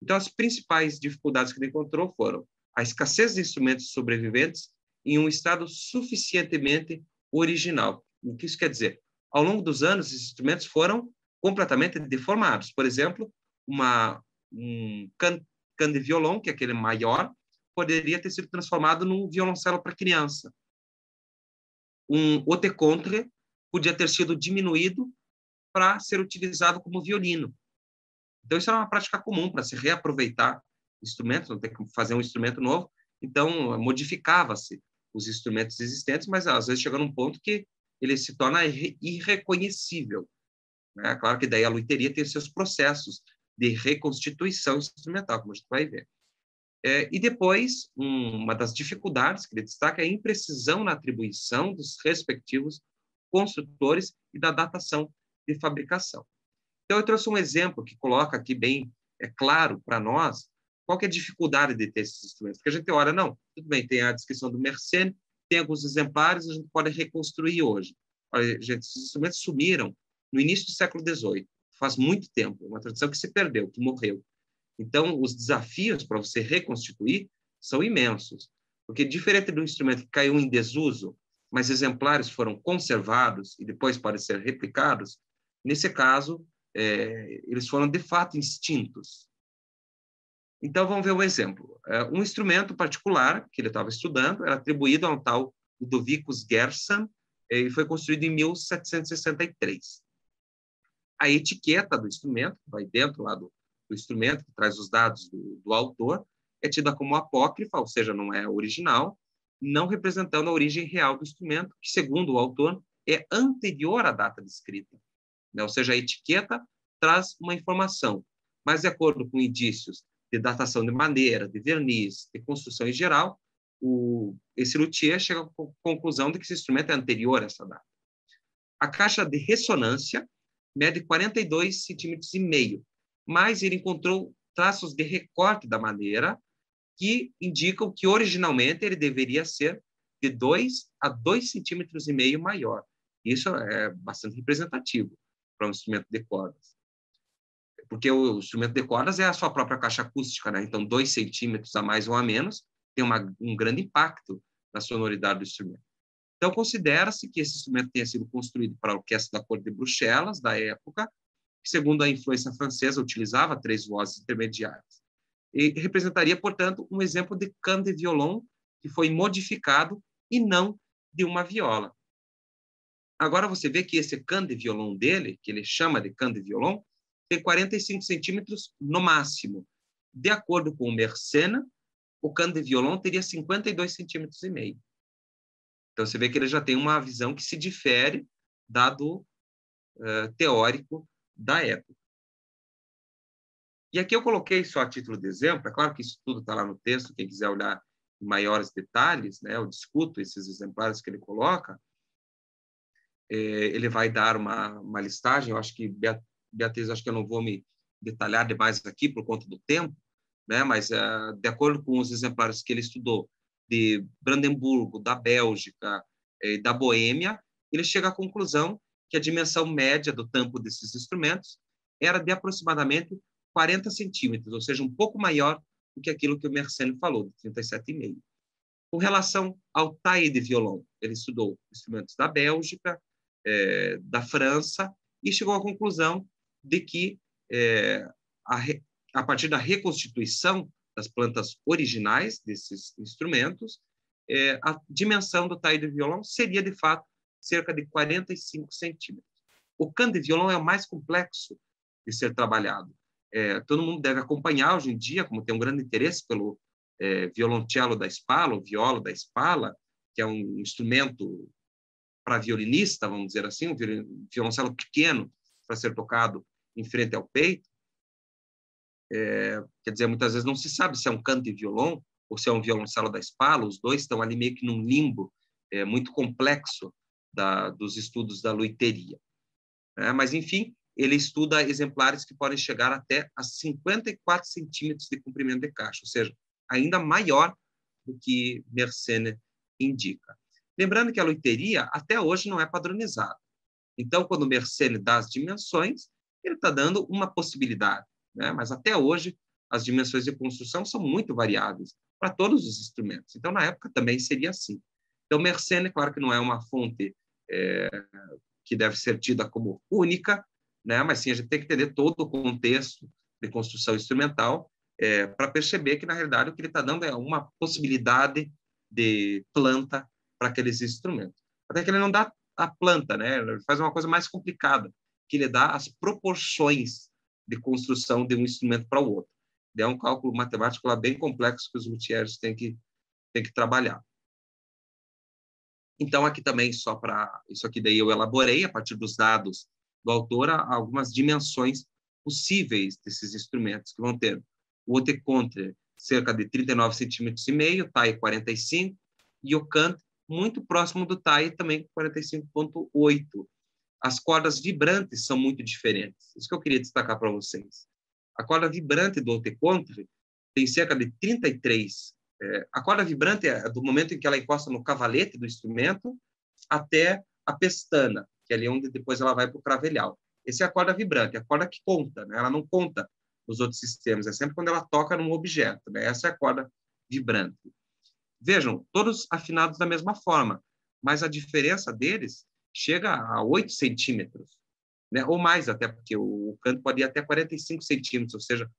Então, as principais dificuldades que ele encontrou foram a escassez de instrumentos sobreviventes em um estado suficientemente original. O que isso quer dizer? Ao longo dos anos, esses instrumentos foram completamente deformados. Por exemplo, um can de violão, que é aquele maior, poderia ter sido transformado num violoncelo para criança. Um haute contre podia ter sido diminuído para ser utilizado como violino. Então, isso era uma prática comum para se reaproveitar instrumentos, não ter que fazer um instrumento novo. Então, modificava-se os instrumentos existentes, mas às vezes chega num ponto que ele se torna irreconhecível. Né? Claro que daí a luteria tem seus processos de reconstituição instrumental, como a gente vai ver. E depois, uma das dificuldades que ele destaca é a imprecisão na atribuição dos respectivos construtores e da datação de fabricação. Então, eu trouxe um exemplo que coloca aqui bem claro para nós qual que é a dificuldade de ter esses instrumentos. Porque a gente olha, não, tudo bem, tem a descrição do Mersenne, tem alguns exemplares, a gente pode reconstruir hoje. Olha, gente, esses instrumentos sumiram no início do século XVIII, faz muito tempo, uma tradição que se perdeu, que morreu. Então, os desafios para você reconstituir são imensos, porque diferente do instrumento que caiu em desuso, mas exemplares foram conservados e depois podem ser replicados, nesse caso, eles foram de fato extintos. Então, vamos ver um exemplo. Um instrumento particular que ele estava estudando era atribuído a um tal Ludovicus Gershon e foi construído em 1763. A etiqueta do instrumento, que vai dentro lá do instrumento, que traz os dados do autor, é tida como apócrifa, ou seja, não é original, não representando a origem real do instrumento, que, segundo o autor, é anterior à data de escrita. Ou seja, a etiqueta traz uma informação, mas de acordo com indícios de datação de madeira, de verniz, de construção em geral, esse luthier chega à conclusão de que esse instrumento é anterior a essa data. A caixa de ressonância mede 42,5 centímetros, mas ele encontrou traços de recorte da madeira que indicam que originalmente ele deveria ser de 2 a 2,5 centímetros maior. Isso é bastante representativo para um instrumento de cordas. Porque o instrumento de cordas é a sua própria caixa acústica, né? Então, 2 centímetros a mais ou a menos tem um grande impacto na sonoridade do instrumento. Então, considera-se que esse instrumento tenha sido construído para a Orquestra da Corte de Bruxelas, da época, que, segundo a influência francesa, utilizava 3 vozes intermediárias. E representaria, portanto, um exemplo de canne de violon que foi modificado e não de uma viola. Agora você vê que esse canne de violon dele, que ele chama de canne de violon, tem 45 centímetros no máximo. De acordo com o Mersenne, o canne de violon teria 52 centímetros e meio. Então você vê que ele já tem uma visão que se difere dado teórico da época. E aqui eu coloquei só a título de exemplo, é claro que isso tudo está lá no texto, quem quiser olhar em maiores detalhes, né, eu discuto esses exemplares que ele coloca, ele vai dar uma listagem, eu acho que, Beatriz, acho que eu não vou me detalhar demais aqui por conta do tempo, né, mas de acordo com os exemplares que ele estudou de Brandemburgo, da Bélgica e da Boêmia, ele chega à conclusão que a dimensão média do tampo desses instrumentos era de aproximadamente 40 centímetros, ou seja, um pouco maior do que aquilo que o Mersenne falou, de 37,5. Com relação ao taille de violon, ele estudou instrumentos da Bélgica, da França, e chegou à conclusão de que, a partir da reconstituição das plantas originais desses instrumentos, a dimensão do taille de violon seria, de fato, cerca de 45 centímetros. O canne de violon é o mais complexo de ser trabalhado. Todo mundo deve acompanhar hoje em dia, como tem um grande interesse pelo violoncelo da Spala, ou viola da Spala, que é um instrumento para violinista, vamos dizer assim, um violoncelo pequeno para ser tocado em frente ao peito. Quer dizer, muitas vezes não se sabe se é um canne de violon ou se é um violoncelo da Spala, os dois estão ali meio que num limbo muito complexo dos estudos da luiteria. Mas, enfim, ele estuda exemplares que podem chegar até a 54 centímetros de comprimento de caixa, ou seja, ainda maior do que Mersenne indica. Lembrando que a luiteria até hoje não é padronizada. Então, quando Mersenne dá as dimensões, ele está dando uma possibilidade, né? Mas até hoje as dimensões de construção são muito variáveis para todos os instrumentos. Então, na época também seria assim. Então, Mersenne, claro que não é uma fonte que deve ser tida como única, né? Mas sim, a gente tem que entender todo o contexto de construção instrumental para perceber que, na realidade, o que ele está dando é uma possibilidade de planta para aqueles instrumentos. Até que ele não dá a planta, né? Ele faz uma coisa mais complicada, que ele dá as proporções de construção de um instrumento para o outro. É um cálculo matemático lá bem complexo que os luthiers têm que trabalhar. Então, aqui também, só para... Isso aqui daí eu elaborei, a partir dos dados do autor, algumas dimensões possíveis desses instrumentos, que vão ter o haute contre, cerca de 39,5 centímetros, taille 45, e o cante, muito próximo do taille, também 45,8. As cordas vibrantes são muito diferentes. Isso que eu queria destacar para vocês. A corda vibrante do haute contre tem cerca de 33. A corda vibrante é do momento em que ela encosta no cavalete do instrumento até a pestana, que é ali onde depois ela vai para o cravelhal. Essa é a corda vibrante, a corda que conta, né? Ela não conta nos outros sistemas, é sempre quando ela toca num objeto, né? Essa é a corda vibrante. Vejam, todos afinados da mesma forma, mas a diferença deles chega a 8 centímetros, né? Ou mais até, porque o canto pode ir até 45 centímetros, ou seja,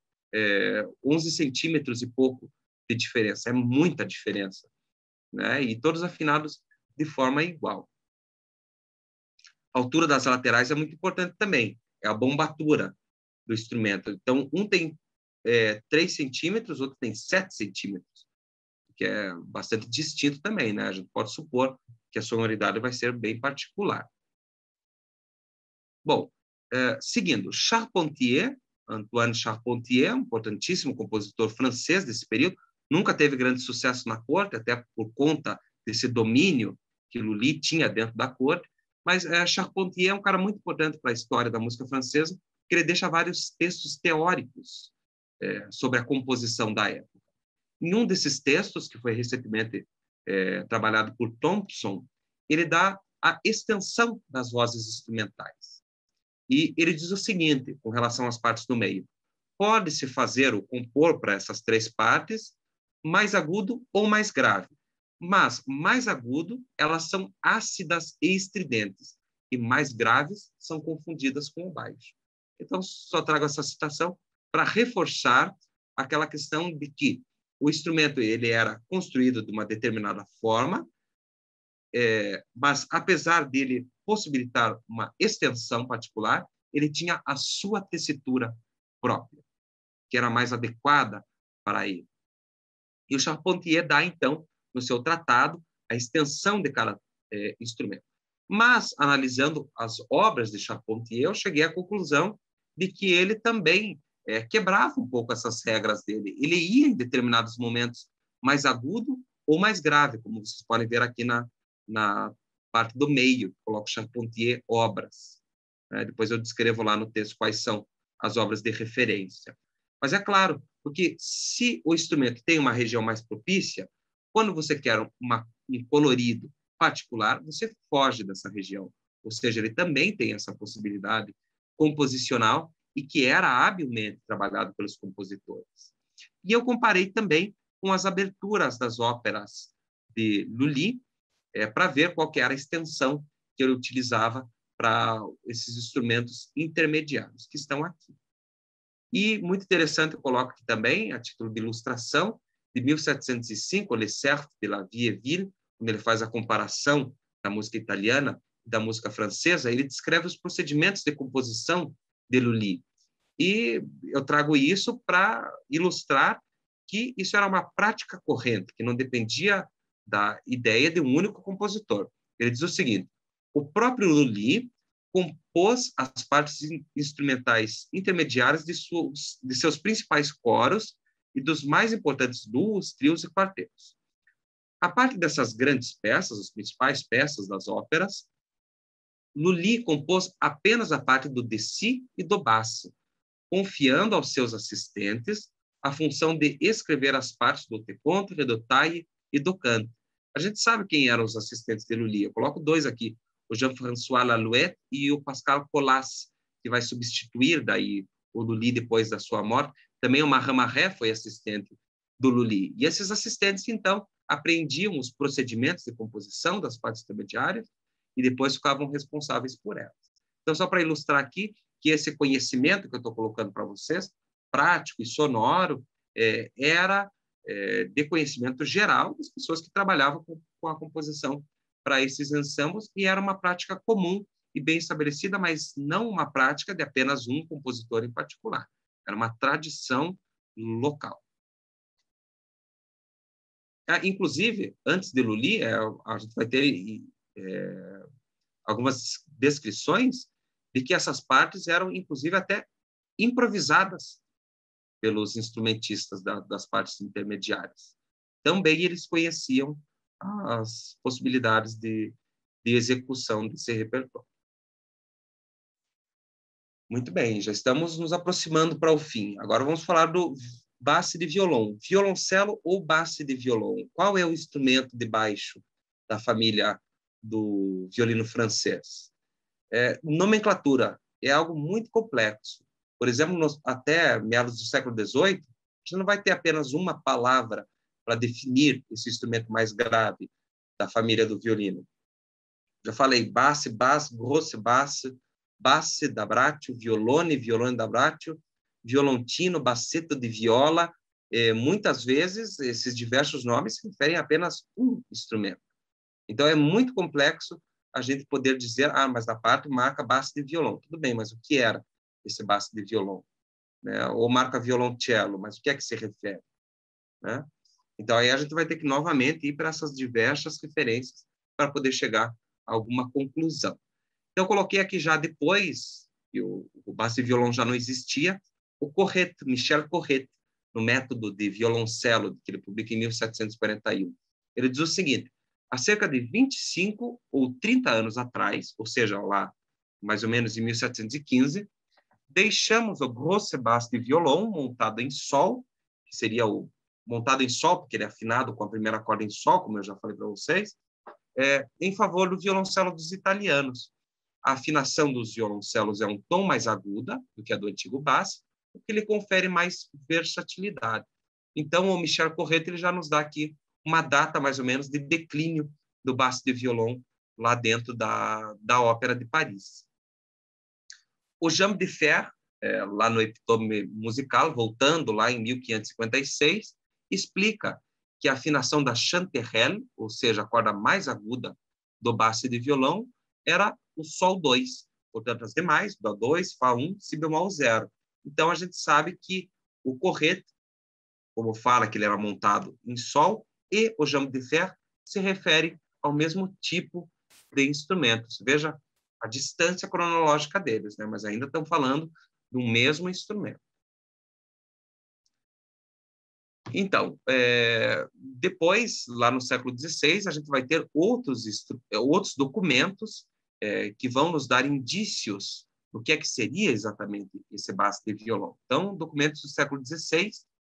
11 centímetros e pouco de diferença. É muita diferença, né? E todos afinados de forma igual. A altura das laterais é muito importante também, é a bombatura do instrumento. Então, um tem 3 centímetros, outro tem 7 centímetros, que é bastante distinto também, né? A gente pode supor que a sonoridade vai ser bem particular. Bom, seguindo, Charpentier, Antoine Charpentier, um importantíssimo compositor francês desse período, nunca teve grande sucesso na corte, até por conta desse domínio que Lully tinha dentro da corte, mas Charpentier é um cara muito importante para a história da música francesa, porque ele deixa vários textos teóricos sobre a composição da época. Em um desses textos, que foi recentemente trabalhado por Thompson, ele dá a extensão das vozes instrumentais. E ele diz o seguinte, com relação às partes do meio: pode-se fazer o compor para essas três partes mais agudo ou mais grave, mas mais agudo elas são ácidas e estridentes, e mais graves são confundidas com o baixo. Então, só trago essa citação para reforçar aquela questão de que o instrumento ele era construído de uma determinada forma, mas apesar dele possibilitar uma extensão particular, ele tinha a sua tessitura própria, que era mais adequada para ele. E o Charpentier dá, então, no seu tratado, a extensão de cada instrumento. Mas, analisando as obras de Charpentier, eu cheguei à conclusão de que ele também quebrava um pouco essas regras dele. Ele ia, em determinados momentos, mais agudo ou mais grave, como vocês podem ver aqui na parte do meio, coloco Charpentier obras. Depois eu descrevo lá no texto quais são as obras de referência. Mas é claro, porque se o instrumento tem uma região mais propícia, quando você quer um colorido particular, você foge dessa região. Ou seja, ele também tem essa possibilidade composicional e que era habilmente trabalhado pelos compositores. E eu comparei também com as aberturas das óperas de Lully, para ver qual que era a extensão que ele utilizava para esses instrumentos intermediários que estão aqui. E, muito interessante, eu coloco aqui também, a título de ilustração, de 1705, Le Cerf de la Vie et Ville, quando ele faz a comparação da música italiana e da música francesa, ele descreve os procedimentos de composição de Lully. E eu trago isso para ilustrar que isso era uma prática corrente, que não dependia da ideia de um único compositor. Ele diz o seguinte: o próprio Lully compôs as partes instrumentais intermediárias de seus principais coros e dos mais importantes duos, trios e quartetos. A parte dessas grandes peças, as principais peças das óperas, Lully compôs apenas a parte do dessi e do basse, confiando aos seus assistentes a função de escrever as partes do te contre, do taille e do canto. A gente sabe quem eram os assistentes de Lully. Eu coloco dois aqui: o Jean-François Lalouette e o Pascal Colas, que vai substituir daí o Lully depois da sua morte. Também o Marin Marais foi assistente do Lully. E esses assistentes, então, aprendiam os procedimentos de composição das partes intermediárias e depois ficavam responsáveis por elas. Então, só para ilustrar aqui que esse conhecimento que eu estou colocando para vocês, prático e sonoro, era de conhecimento geral das pessoas que trabalhavam com a composição para esses ensembles, e era uma prática comum e bem estabelecida, mas não uma prática de apenas um compositor em particular. Era uma tradição local. Inclusive, antes de Lully, a gente vai ter algumas descrições de que essas partes eram, inclusive, até improvisadas pelos instrumentistas das partes intermediárias. Também eles conheciam as possibilidades de execução desse repertório. Muito bem, já estamos nos aproximando para o fim. Agora vamos falar do basse de violão. Violoncelo ou basse de violão? Qual é o instrumento de baixo da família do violino francês? Nomenclatura é algo muito complexo. Por exemplo, até meados do século XVIII, você não vai ter apenas uma palavra para definir esse instrumento mais grave da família do violino. Já falei basse, basse, grosse basse, basse da braccio, violone, violone da braccio, violoncino, bassetto de viola. Muitas vezes, esses diversos nomes se referem a apenas um instrumento. Então, é muito complexo a gente poder dizer, mas da parte marca basse de violão. Tudo bem, mas o que era esse basse de violão? Né? Ou marca violoncello, mas o que é que se refere? Né? Então, aí a gente vai ter que, novamente, ir para essas diversas referências para poder chegar a alguma conclusão. Então, eu coloquei aqui já depois, que o basse de violão já não existia, o Corret, Michel Corret, no método de violoncelo, que ele publica em 1741. Ele diz o seguinte: há cerca de 25 ou 30 anos atrás, ou seja, lá mais ou menos em 1715, deixamos o grosse basse de violão montado em sol, que seria montado em sol, porque ele é afinado com a primeira corda em sol, como eu já falei para vocês, em favor do violoncelo dos italianos. A afinação dos violoncelos é um tom mais aguda do que a do antigo basse, o que lhe confere mais versatilidade. Então, o Michel Corrette ele já nos dá aqui uma data, mais ou menos, de declínio do basse de violon lá dentro da Ópera de Paris. O Jean de Fer, lá no Epitome Musical, voltando lá em 1556, explica que a afinação da chanterelle, ou seja, a corda mais aguda do basse de violão, era o Sol 2. Portanto, as demais, Dó 2, Fá 1, Si bemol 0. Então, a gente sabe que o Corrette, como fala que ele era montado em Sol, e o Jean de Fer se refere ao mesmo tipo de instrumentos. Veja a distância cronológica deles, né? Mas ainda estão falando do mesmo instrumento. Então, depois, lá no século XVI, a gente vai ter outros documentos que vão nos dar indícios do que seria exatamente esse basse de violão. Então, documentos do século XVI,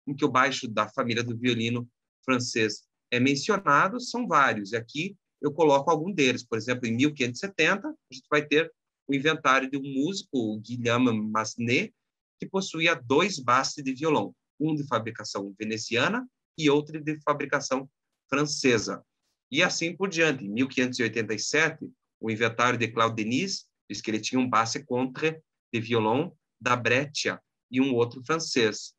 em que o baixo da família do violino francês é mencionado, são vários. E aqui eu coloco algum deles. Por exemplo, em 1570, a gente vai ter o inventário de um músico, o Guillaume Massenet, que possuía 2 basses de violão, um de fabricação veneziana e outro de fabricação francesa. E assim por diante. Em 1587, o inventário de Claude Denis diz que ele tinha um basse contre de violão da Breccia e um outro francês.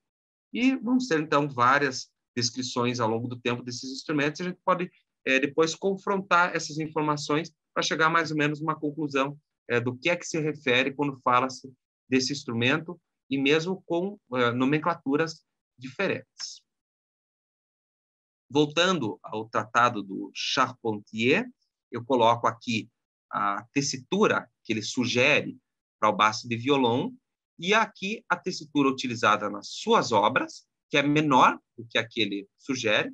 E vamos ter, então, várias descrições ao longo do tempo desses instrumentos. A gente pode depois confrontar essas informações para chegar mais ou menos a uma conclusão do que se refere quando fala-se desse instrumento, e mesmo com nomenclaturas diferentes. Voltando ao tratado do Charpentier, eu coloco aqui a tessitura que ele sugere para o basse de violão, e aqui a tessitura utilizada nas suas obras, que é menor do que a que ele sugere,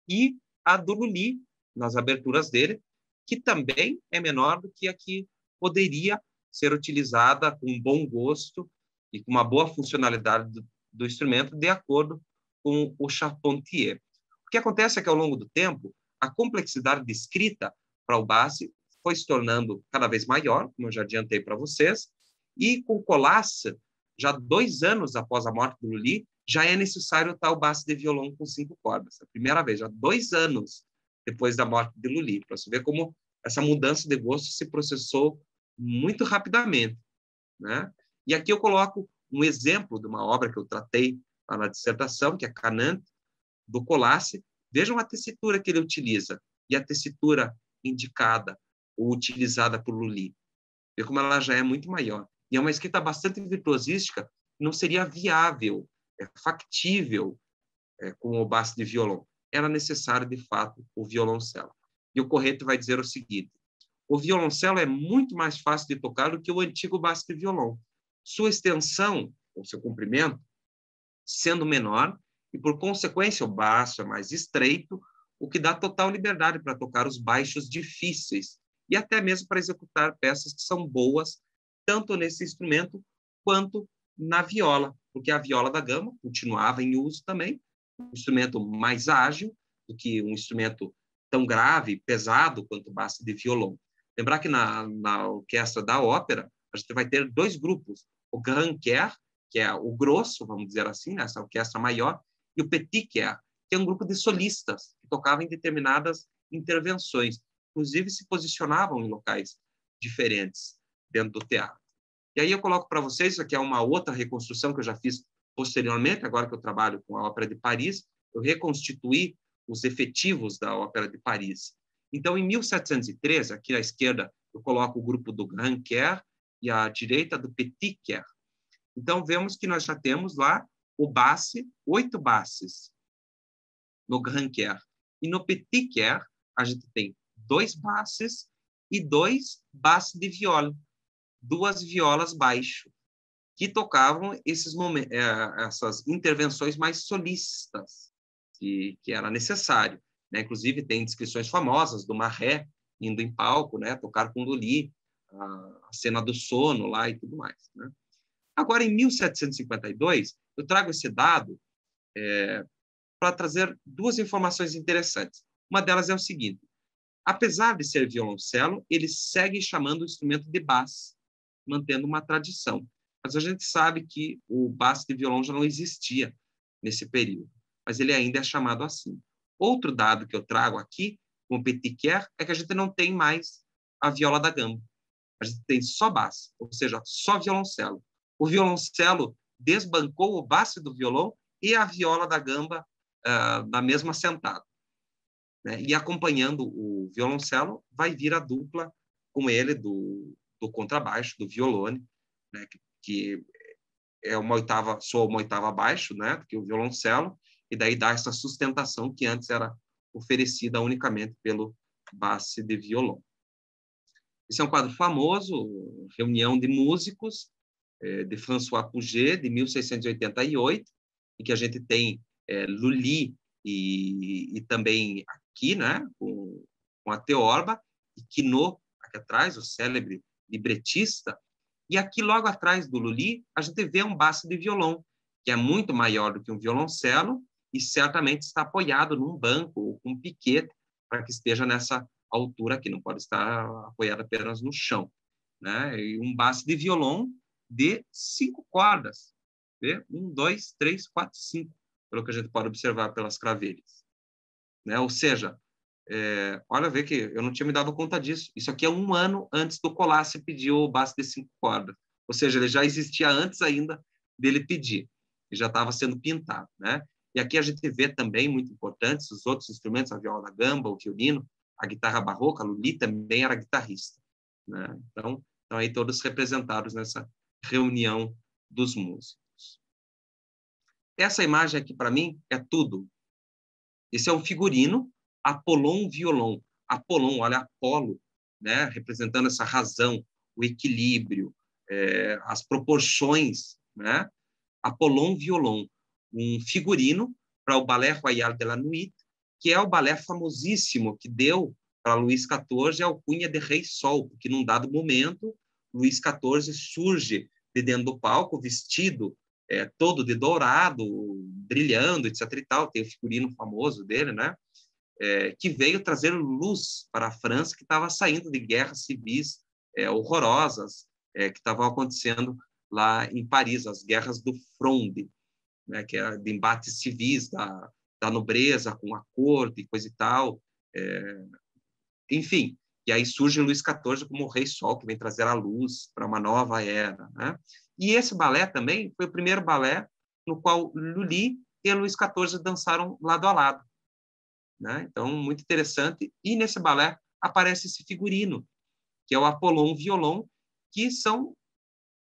e a do Lully, nas aberturas dele, que também é menor do que a que poderia ser utilizada com bom gosto e com uma boa funcionalidade do instrumento, de acordo com o Charpentier. O que acontece é que, ao longo do tempo, a complexidade de escrita para o basse foi se tornando cada vez maior, como eu já adiantei para vocês, e com Colas, já 2 anos após a morte do Lully, já é necessário o tal basse de violão com 5 cordas. A primeira vez, já 2 anos depois da morte de Lully, para você ver como essa mudança de gosto se processou muito rapidamente, né? E aqui eu coloco um exemplo de uma obra que eu tratei lá na dissertação, que é Canante, do Colas. Vejam a tessitura que ele utiliza e a tessitura indicada ou utilizada por Lully. Vê como ela já é muito maior. E é uma escrita bastante virtuosística, não seria viável, factível com o basse de violão. Era necessário, de fato, o violoncelo. E o Corrette vai dizer o seguinte: o violoncelo é muito mais fácil de tocar do que o antigo basse de violão. Sua extensão, ou seu comprimento, sendo menor, e por consequência o baço é mais estreito, o que dá total liberdade para tocar os baixos difíceis e até mesmo para executar peças que são boas, tanto nesse instrumento quanto na viola, porque a viola da gama continuava em uso também, um instrumento mais ágil do que um instrumento tão grave, pesado quanto o basse de violão. Lembrar que na orquestra da ópera, a gente vai ter 2 grupos, o Grand Choeur, que é o grosso, vamos dizer assim, nessa orquestra maior, e o Petit Choeur, que é um grupo de solistas que tocavam em determinadas intervenções, inclusive se posicionavam em locais diferentes dentro do teatro. E aí eu coloco para vocês, isso aqui é uma outra reconstrução que eu já fiz posteriormente, agora que eu trabalho com a Ópera de Paris, eu reconstituí os efetivos da Ópera de Paris. Então, em 1713, aqui à esquerda, eu coloco o grupo do Grand Choeur e à direita do Petit Choeur. Então, vemos que nós já temos lá o basse, 8 basses no Grand Choeur. E no Petit Choeur, a gente tem 2 basses e 2 basses de viola, 2 violas baixo, que tocavam essas intervenções mais solistas, que era necessário, né? Inclusive, tem descrições famosas do Marais indo em palco, né? Tocar com Lully, a cena do sono lá e tudo mais, né? Agora, em 1752, eu trago esse dado para trazer 2 informações interessantes. Uma delas é o seguinte: Apesar de ser violoncelo, ele segue chamando o instrumento de basse, mantendo uma tradição. Mas a gente sabe que o basse de violão já não existia nesse período, mas ele ainda é chamado assim. Outro dado que eu trago aqui, com o petit quer, é que a gente não tem mais a viola da gamba. A gente tem só basse, ou seja, só violoncelo. O violoncelo desbancou o basse do violão e a viola da gamba na mesma sentada, né? E acompanhando o violoncelo vai vir a dupla com ele do contrabaixo, do violone, né? que é uma oitava, soa uma oitava abaixo, né? Do que o violoncelo, e daí dá essa sustentação que antes era oferecida unicamente pelo basse de violão. Esse é um quadro famoso, Reunião de Músicos, de François Puget, de 1688, em que a gente tem Lully e também aqui, né, com a Teorba, e Quinault, aqui atrás, o célebre libretista, e aqui logo atrás do Lully, a gente vê um basse de violão, que é muito maior do que um violoncelo, e certamente está apoiado num banco ou com um piquete, para que esteja nessa altura que não pode estar apoiado apenas no chão, né? E um basse de violão de 5 cordas, né? 1, 2, 3, 4, 5, pelo que a gente pode observar pelas cravelhas, né? Ou seja, olha, vê que eu não tinha me dado conta disso. Isso aqui é 1 ano antes do Collace pedir o basse de 5 cordas, ou seja, ele já existia antes ainda dele pedir, e já estava sendo pintado, né? E aqui a gente vê também, muito importantes, os outros instrumentos, a viola da gamba, o violino, a guitarra barroca, Lully também era guitarrista, né? Então aí todos representados nessa reunião dos músicos. Essa imagem aqui, para mim, é tudo. Esse é um figurino, Apollon violão. Apollon, olha, Apolo, né? Representando essa razão, o equilíbrio, as proporções, né? Apollon violão, um figurino para o Ballet Royal de la Nuit, que é o balé famosíssimo que deu para Luís XIV a alcunha de Rei Sol, porque num dado momento Luís XIV surge de dentro do palco vestido todo de dourado, brilhando, etc. e tal. Tem o figurino famoso dele, né? Que veio trazer luz para a França, que estava saindo de guerras civis horrorosas que estavam acontecendo lá em Paris, as guerras do Fronde, né? Que é de embates civis da nobreza com a corte e coisa e tal. Enfim, e aí surge Luís XIV como o Rei Sol, que vem trazer a luz para uma nova era, né? E esse balé também foi o primeiro balé no qual Lully e Luís XIV dançaram lado a lado, né? Então, muito interessante. E nesse balé aparece esse figurino, que é o Apollon violão, que são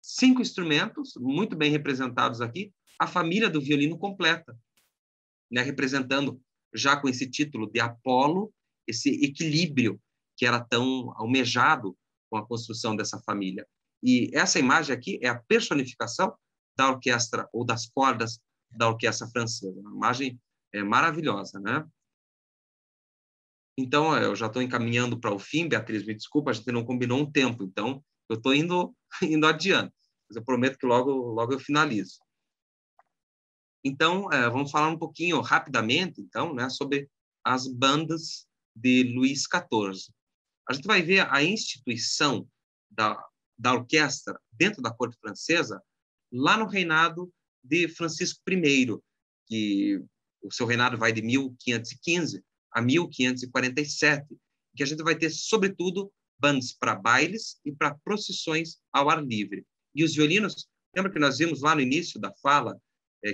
5 instrumentos, muito bem representados aqui, a família do violino completa, né? Representando, já com esse título de Apolo, esse equilíbrio que era tão almejado com a construção dessa família. E essa imagem aqui é a personificação da orquestra, ou das cordas da orquestra francesa. Uma imagem maravilhosa, né? Então, eu já estou encaminhando para o fim, Beatriz, me desculpa, a gente não combinou um tempo, então eu estou indo adiante, mas eu prometo que logo eu finalizo. Então, vamos falar um pouquinho rapidamente, então, né, sobre as bandas de Luís XIV. A gente vai ver a instituição da orquestra dentro da corte francesa lá no reinado de Francisco I, que o seu reinado vai de 1515 a 1547, que a gente vai ter, sobretudo, bandas para bailes e para procissões ao ar livre. E os violinos, lembra que nós vimos lá no início da fala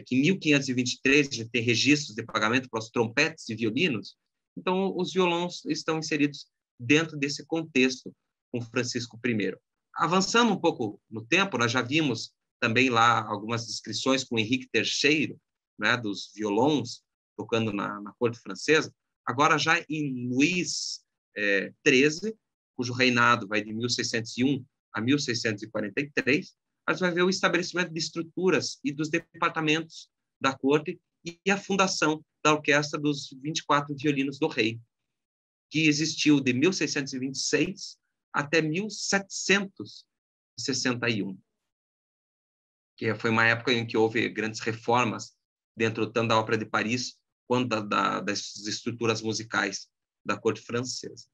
que em 1523 a gente tem registros de pagamento para os trompetes e violinos? Então, os violões estão inseridos dentro desse contexto com Francisco I. Avançando um pouco no tempo, nós já vimos também lá algumas descrições com Henrique III, né, dos violões tocando na corte francesa. Agora, já em Luís XIII, cujo reinado vai de 1601 a 1643, a gente vai ver o estabelecimento de estruturas e dos departamentos da corte e a fundação da Orquestra dos 24 Violinos do Rei, que existiu de 1626 até 1761, que foi uma época em que houve grandes reformas dentro tanto da Ópera de Paris quanto das estruturas musicais da corte francesa.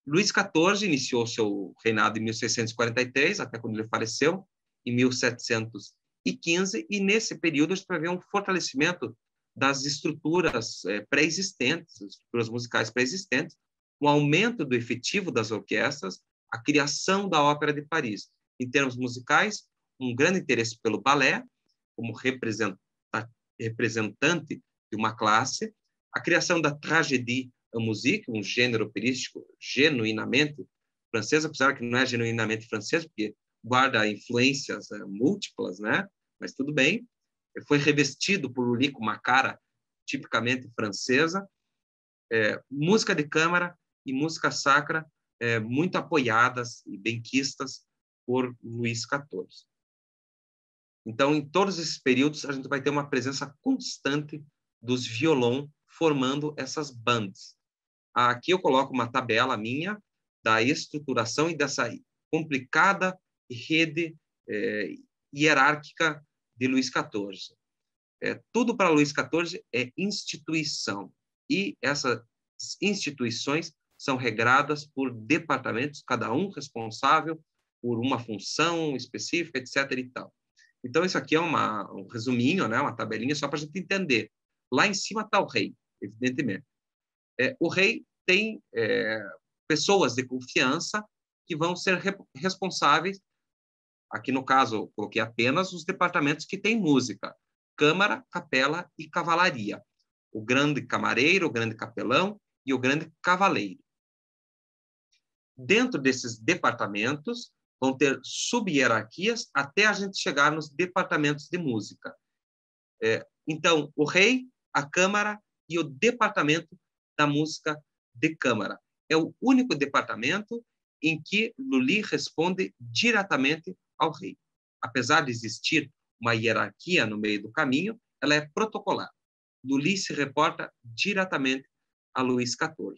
Luís XIV iniciou seu reinado em 1643, até quando ele faleceu, em 1715, e nesse período a gente vai ver um fortalecimento das estruturas pré-existentes, estruturas musicais pré-existentes, um aumento do efetivo das orquestras, a criação da Ópera de Paris. Em termos musicais, um grande interesse pelo balé, como representante de uma classe, a criação da tragédie en musique, um gênero operístico genuinamente francês, apesar que não é genuinamente francês, porque guarda influências múltiplas, né? Mas tudo bem. Foi revestido por Lully com uma cara tipicamente francesa. Música de câmara e música sacra muito apoiadas e benquistas por Luís XIV. Então, em todos esses períodos, a gente vai ter uma presença constante dos violão formando essas bandas. Aqui eu coloco uma tabela minha da estruturação e dessa complicada rede hierárquica de Luís XIV. Tudo para Luís XIV é instituição, e essas instituições são regradas por departamentos, cada um responsável por uma função específica, etc. e tal. Então, isso aqui é um resuminho, né? Uma tabelinha só para a gente entender. Lá em cima está o rei, evidentemente. O rei tem pessoas de confiança que vão ser responsáveis. Aqui, no caso, eu coloquei apenas os departamentos que têm música: câmara, capela e cavalaria. O grande camareiro, o grande capelão e o grande cavaleiro. Dentro desses departamentos, vão ter sub-hierarquias até a gente chegar nos departamentos de música. Então, o rei, a câmara e o departamento da música de câmara. É o único departamento em que Lully responde diretamente ao rei. Apesar de existir uma hierarquia no meio do caminho, ela é protocolar. Lully se reporta diretamente a Luís XIV.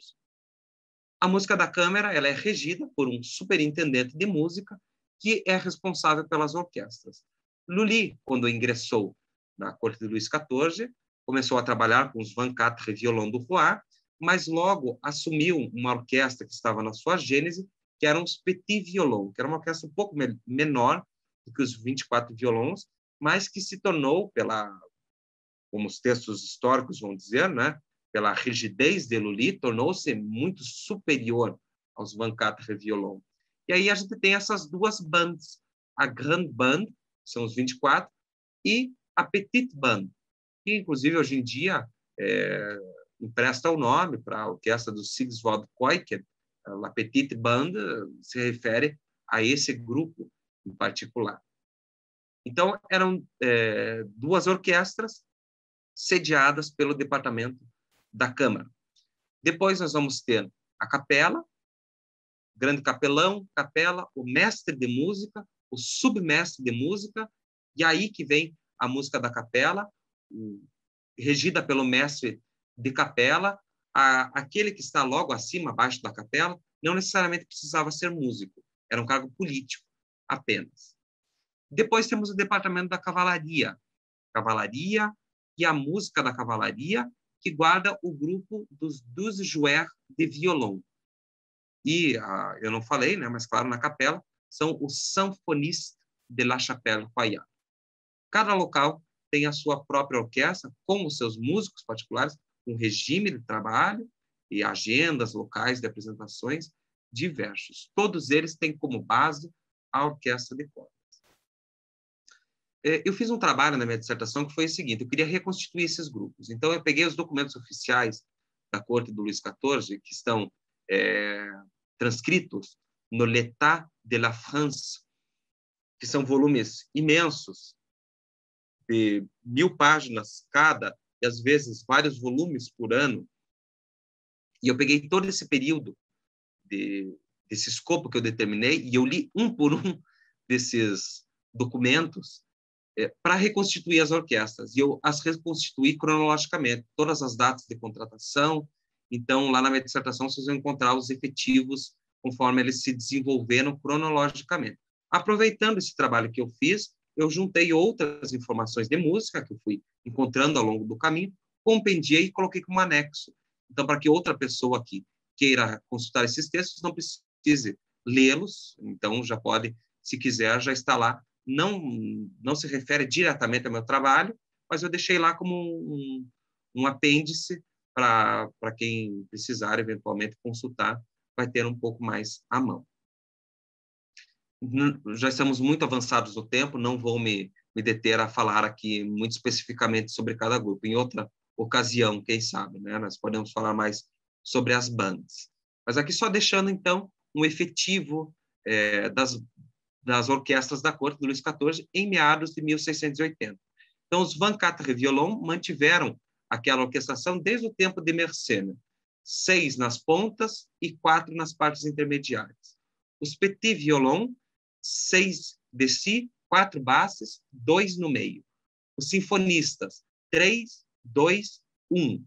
A música da câmara ela é regida por um superintendente de música que é responsável pelas orquestras. Lully, quando ingressou na corte de Luís XIV, começou a trabalhar com os 24 violons do Roi, mas logo assumiu uma orquestra que estava na sua gênese, que eram os Petit Violons, que era uma orquestra um pouco menor do que os 24 violons, mas que se tornou, como os textos históricos vão dizer, né, pela rigidez de Lully, tornou-se muito superior aos 24 violons. E aí a gente tem essas duas bandas, a Grande Band, que são os 24, e a Petite Band, que inclusive hoje em dia empresta o nome para a orquestra do Sigismund Keuken. A Petite Band se refere a esse grupo em particular. Então, eram duas orquestras sediadas pelo departamento da Câmara. Depois nós vamos ter a capela, grande capelão, capela, o mestre de música, o submestre de música, e aí que vem a música da capela, regida pelo mestre de capela. Aquele que está logo acima, abaixo da capela, não necessariamente precisava ser músico, era um cargo político apenas. Depois temos o departamento da cavalaria e a música da cavalaria, que guarda o grupo dos 12 joueurs de violon. E eu não falei, né, mas claro, na capela, são os Symphonistes de la Chapelle Royale. Cada local tem a sua própria orquestra, com os seus músicos particulares, um regime de trabalho e agendas locais de apresentações diversos. Todos eles têm como base a orquestra de cordas. Eu fiz um trabalho na minha dissertação que foi o seguinte: eu queria reconstituir esses grupos. Então, eu peguei os documentos oficiais da corte do Luís XIV, que estão transcritos no L'État de la France, que são volumes imensos, de 1000 páginas cada, e às vezes vários volumes por ano. E eu peguei todo esse período desse escopo que eu determinei, e eu li um por um desses documentos para reconstituir as orquestras. E eu as reconstituí cronologicamente, todas as datas de contratação. Então, lá na minha dissertação, vocês vão encontrar os efetivos conforme eles se desenvolveram cronologicamente. Aproveitando esse trabalho que eu fiz, eu juntei outras informações de música que eu fui encontrando ao longo do caminho, compendiei e coloquei como anexo. Então, para que outra pessoa que queira consultar esses textos não precise lê-los, então já pode, se quiser, já está lá. Não se refere diretamente ao meu trabalho, mas eu deixei lá como um apêndice para quem precisar eventualmente consultar, vai ter um pouco mais à mão. Já estamos muito avançados no tempo, não vou me deter a falar aqui muito especificamente sobre cada grupo. Em outra ocasião, quem sabe, né? Nós podemos falar mais sobre as bandas. Mas aqui só deixando, então, um efetivo das orquestras da corte do Luís XIV em meados de 1680. Então, os 24 violons mantiveram aquela orquestração desde o tempo de Mersenne, 6 nas pontas e 4 nas partes intermediárias. Os petit violons, 6 de si, 4 basses, 2 no meio. Os sinfonistas, 3, 2, 1.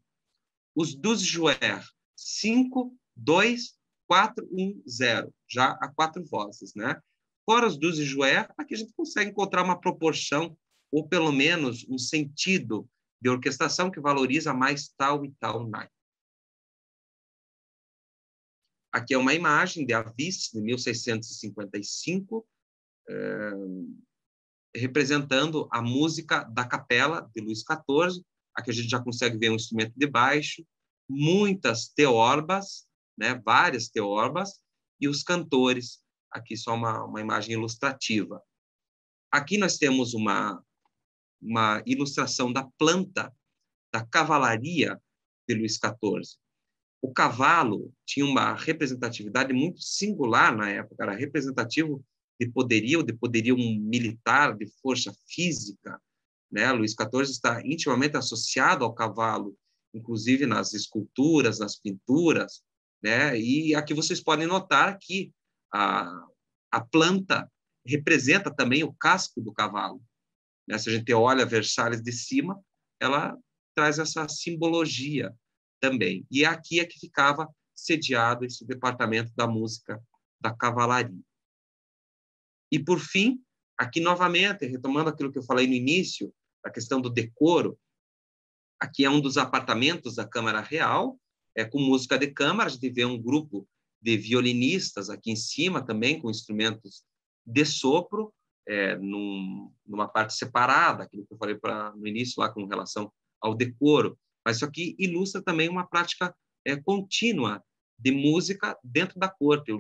Os 12 joueurs, 5, 2, 4, 1, 0. Já a 4 vozes, né? Fora os 12 joueurs, aqui a gente consegue encontrar uma proporção, ou pelo menos um sentido de orquestração que valoriza mais tal e tal naipe. Aqui é uma imagem de Avis, de 1655, representando a música da capela de Luís XIV. Aqui a gente já consegue ver um instrumento de baixo, muitas teorbas, né, várias teorbas, e os cantores. Aqui só uma imagem ilustrativa. Aqui nós temos uma ilustração da planta da cavalaria de Luís XIV. O cavalo tinha uma representatividade muito singular na época, era representativo de poderio militar, de força física, né? Luís XIV está intimamente associado ao cavalo, inclusive nas esculturas, nas pinturas, né? E aqui vocês podem notar que a planta representa também o casco do cavalo, né? Se a gente olha Versalhes de cima, ela traz essa simbologia também. E aqui é que ficava sediado esse departamento da música da cavalaria. E, por fim, aqui novamente, retomando aquilo que eu falei no início, a questão do decoro, aqui é um dos apartamentos da Câmara Real, com música de câmara, a gente vê um grupo de violinistas aqui em cima também, com instrumentos de sopro, numa parte separada, aquilo que eu falei no início, lá com relação ao decoro. Mas isso aqui ilustra também uma prática contínua de música dentro da corte.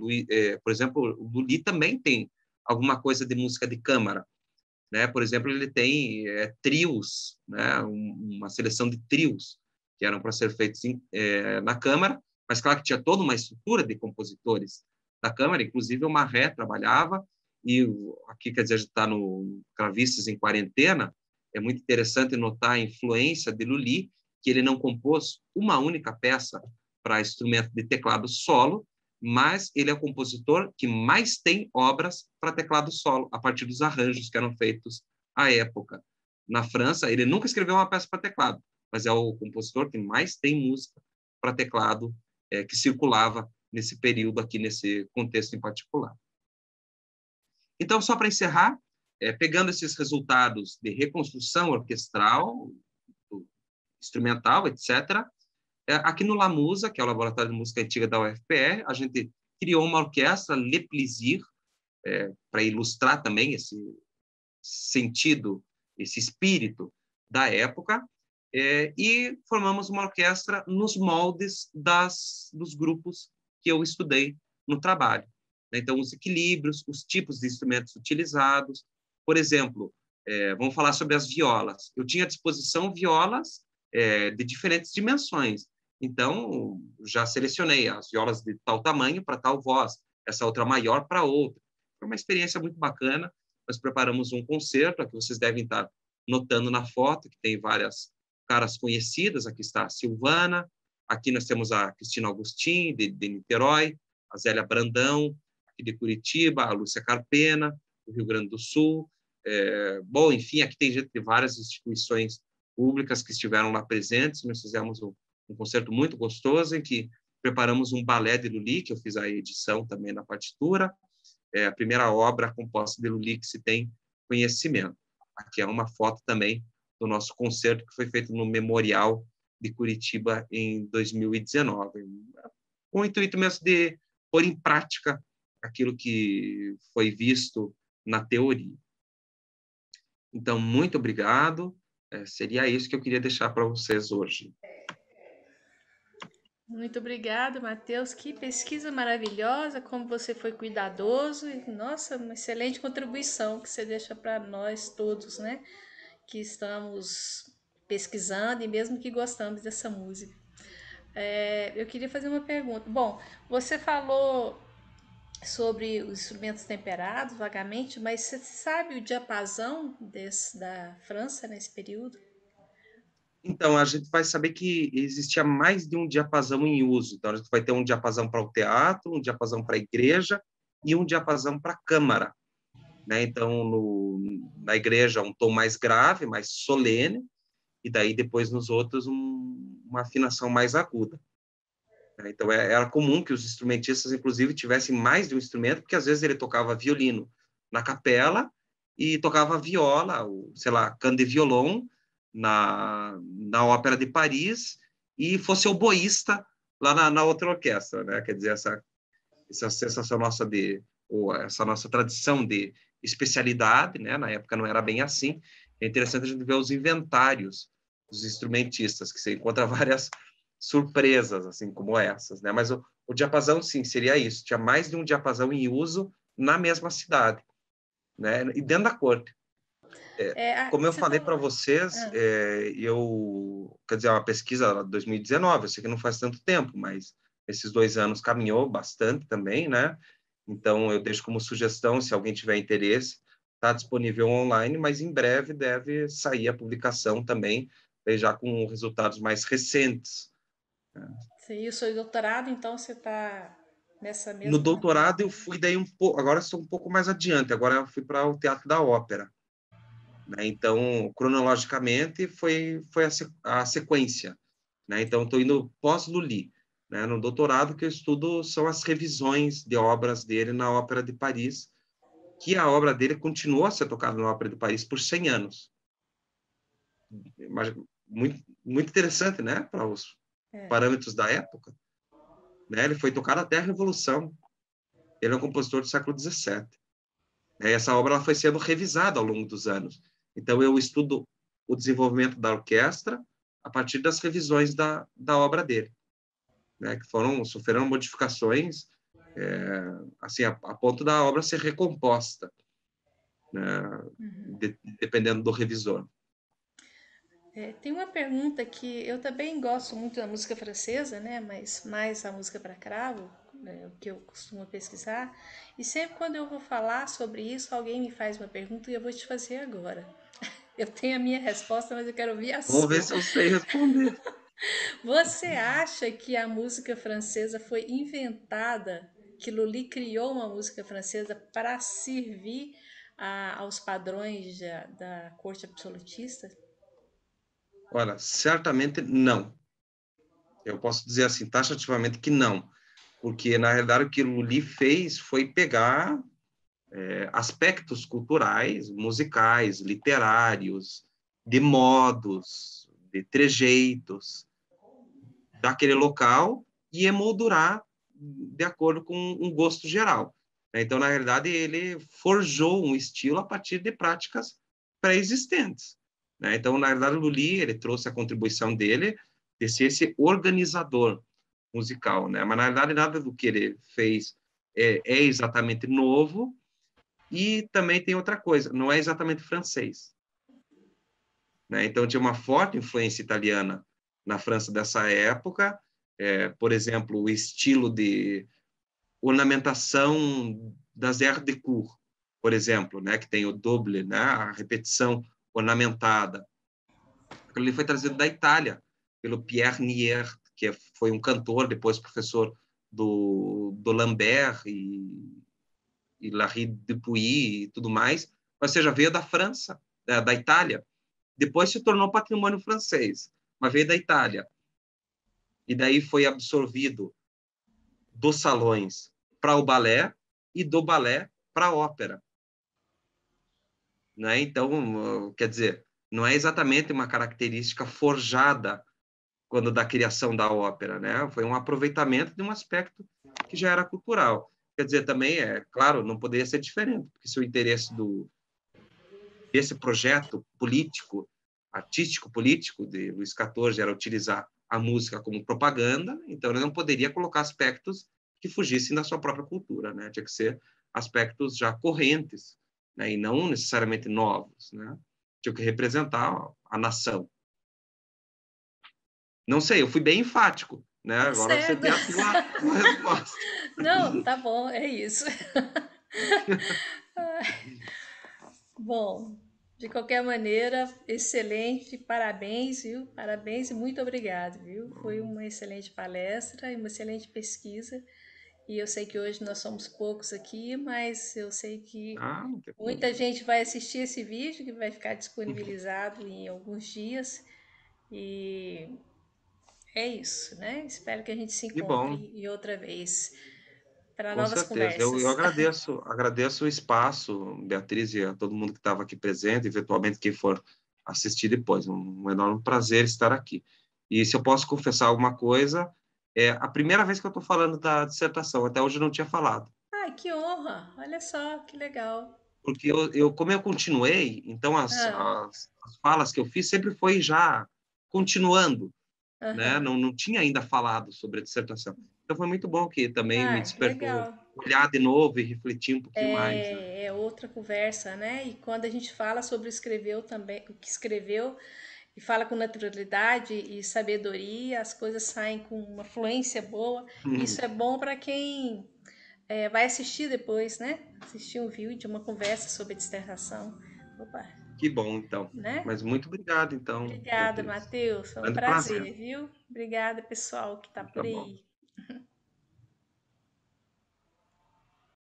Por exemplo, o Lully também tem alguma coisa de música de câmara, né? Por exemplo, ele tem trios, né? Uma seleção de trios que eram para ser feitos na Câmara, mas claro que tinha toda uma estrutura de compositores da Câmara, inclusive o Marré trabalhava, e aqui, quer dizer, a gente está no Clavistes em Quarentena, é muito interessante notar a influência de Lully, que ele não compôs uma única peça para instrumento de teclado solo, mas ele é o compositor que mais tem obras para teclado solo, a partir dos arranjos que eram feitos à época. Na França, ele nunca escreveu uma peça para teclado, mas é o compositor que mais tem música para teclado que circulava nesse período aqui, nesse contexto em particular. Então, só para encerrar, pegando esses resultados de reconstrução orquestral, instrumental, etc., aqui no LAMUSA, que é o Laboratório de Música Antiga da UFPR, a gente criou uma orquestra, Le Plaisir, para ilustrar também esse sentido, esse espírito da época, e formamos uma orquestra nos moldes dos grupos que eu estudei no trabalho. Então, os equilíbrios, os tipos de instrumentos utilizados. Por exemplo, vamos falar sobre as violas. Eu tinha à disposição violas de diferentes dimensões. Então, já selecionei as violas de tal tamanho para tal voz, essa outra maior para outra. Foi uma experiência muito bacana. Nós preparamos um concerto, que vocês devem estar notando na foto, que tem várias caras conhecidas. Aqui está a Silvana, aqui nós temos a Cristina Augustin, de Niterói, a Zélia Brandão, aqui de Curitiba, a Lúcia Carpena, do Rio Grande do Sul. Bom, enfim, aqui tem gente de várias instituições públicas que estiveram lá presentes. Nós fizemos um concerto muito gostoso, em que preparamos um balé de Lully, que eu fiz a edição também na partitura, a primeira obra composta de Lully que se tem conhecimento. Aqui é uma foto também do nosso concerto, que foi feito no Memorial de Curitiba em 2019. com o intuito mesmo de pôr em prática aquilo que foi visto na teoria. Então, muito obrigado. Seria isso que eu queria deixar para vocês hoje. Muito obrigada, Matheus. Que pesquisa maravilhosa, como você foi cuidadoso. E, nossa, uma excelente contribuição que você deixa para nós todos, né? Que estamos pesquisando e mesmo que gostamos dessa música. Eu queria fazer uma pergunta. Bom, você falou sobre os instrumentos temperados, vagamente, mas você sabe o diapasão da França nesse período? Então, a gente vai saber que existia mais de um diapasão em uso. Então, a gente vai ter um diapasão para o teatro, um diapasão para a igreja e um diapasão para a câmara. Né? Então, na igreja, um tom mais grave, mais solene, e daí depois nos outros uma afinação mais aguda. Né? Então, era comum que os instrumentistas, inclusive, tivessem mais de um instrumento, porque às vezes ele tocava violino na capela e tocava viola, ou, sei lá, canne de violon, na Ópera de Paris, e fosse oboísta lá na outra orquestra, né? Quer dizer, essa sensação nossa ou essa nossa tradição de especialidade, né? Na época não era bem assim. É interessante a gente ver os inventários dos instrumentistas, que você encontra várias surpresas, assim como essas, né? Mas o diapasão, sim, seria isso. Tinha mais de um diapasão em uso na mesma cidade, né? E dentro da corte. Como eu Você falei falou. para vocês, Ah, quer dizer, uma pesquisa de 2019, eu sei que não faz tanto tempo, mas esses 2 anos caminhou bastante também, né? Então, eu deixo como sugestão, se alguém tiver interesse, está disponível online, mas em breve deve sair a publicação também, já com resultados mais recentes. e o seu doutorado, então você está nessa No mesma. doutorado, eu fui daí um pouco, agora estou um pouco mais adiante, agora eu fui para o Teatro da Ópera. Né? Então, cronologicamente, foi a sequência. Né? Então, estou indo pós-Lully. Né? No doutorado, que eu estudo são as revisões de obras dele na Ópera de Paris, que a obra dele continuou a ser tocada na Ópera de Paris por 100 anos. Muito, muito interessante, né? Para os parâmetros da época. Né? Ele foi tocado até a Revolução. Ele é um compositor do século XVII. Essa obra ela foi sendo revisada ao longo dos anos. Então, eu estudo o desenvolvimento da orquestra a partir das revisões da obra dele, né, que sofreram modificações assim, a ponto da obra ser recomposta, né, dependendo do revisor. Tem uma pergunta que eu também gosto muito da música francesa, né? Mas mais a música para cravo, né, o que eu costumo pesquisar. E sempre quando eu vou falar sobre isso, alguém me faz uma pergunta e eu vou te fazer agora. Eu tenho a minha resposta, mas eu quero ouvir a Vamos ver sua. se eu sei responder. Você acha que a música francesa foi inventada, que Lully criou uma música francesa para servir aos padrões da corte absolutista? Olha, certamente não. Eu posso dizer assim, taxativamente que não, porque, na realidade, o que Lully fez foi pegar aspectos culturais, musicais, literários, de modos, de trejeitos daquele local e emoldurar de acordo com um gosto geral. Então, na realidade, ele forjou um estilo a partir de práticas pré-existentes. Então, na realidade, o Lully ele trouxe a contribuição dele de ser esse organizador musical, mas na realidade nada do que ele fez é exatamente novo. E também tem outra coisa, não é exatamente francês. Então, tinha uma forte influência italiana na França dessa época. Por exemplo, o estilo de ornamentação das aires de cour, por exemplo, que tem o double, a repetição ornamentada. Aquilo ali foi trazido da Itália, pelo Pierre Nier, que foi um cantor, depois professor do Lambert e Larry Dupuy e tudo mais, ou seja, veio da França, da Itália. Depois se tornou patrimônio francês, mas veio da Itália. E daí foi absorvido dos salões para o balé e do balé para a ópera. Então, quer dizer, não é exatamente uma característica forjada quando da criação da ópera, né? Foi um aproveitamento de um aspecto que já era cultural. Quer dizer, também é claro, não poderia ser diferente, porque se o interesse desse projeto político, artístico político de Luís XIV era utilizar a música como propaganda, então ele não poderia colocar aspectos que fugissem da sua própria cultura, né? Tinha que ser aspectos já correntes, né? E não necessariamente novos, né? Tinha que representar a nação. Não sei, eu fui bem enfático, né? Tá Agora você certo. tem a tua resposta. Não, tá bom, é isso. Bom, de qualquer maneira, excelente, parabéns, viu? Parabéns e muito obrigado, viu? Foi uma excelente palestra e uma excelente pesquisa. E eu sei que hoje nós somos poucos aqui, mas eu sei que Ah, não tem muita problema. gente vai assistir esse vídeo, que vai ficar disponibilizado em alguns dias. E é isso, né? Espero que a gente se Que bom. encontre em outra vez para Com novas certeza. Eu conversas. agradeço o espaço, Beatriz, e a todo mundo que estava aqui presente, eventualmente quem for assistir depois. Um enorme prazer estar aqui. E se eu posso confessar alguma coisa, é a primeira vez que eu estou falando da dissertação, até hoje eu não tinha falado. Ai, que honra! Olha só, que legal. Porque como eu continuei, então Ah, as falas que eu fiz sempre foi já continuando, né? aham. Não tinha ainda falado sobre a dissertação. Então foi muito bom que também me Ah, despertou legal. olhar de novo e refletir um pouquinho mais, né? É outra conversa, né? E quando a gente fala sobre escreveu também, o que escreveu e fala com naturalidade e sabedoria, as coisas saem com uma fluência boa. Isso é bom para quem vai assistir depois, né? Assistir um vídeo, uma conversa sobre a dissertação. Opa, Que bom, então. né? Mas muito obrigado, então, Obrigada, Beatriz. Matheus. Foi um Grande prazer. prazer, viu? Obrigada, pessoal que está por Tá bom. aí.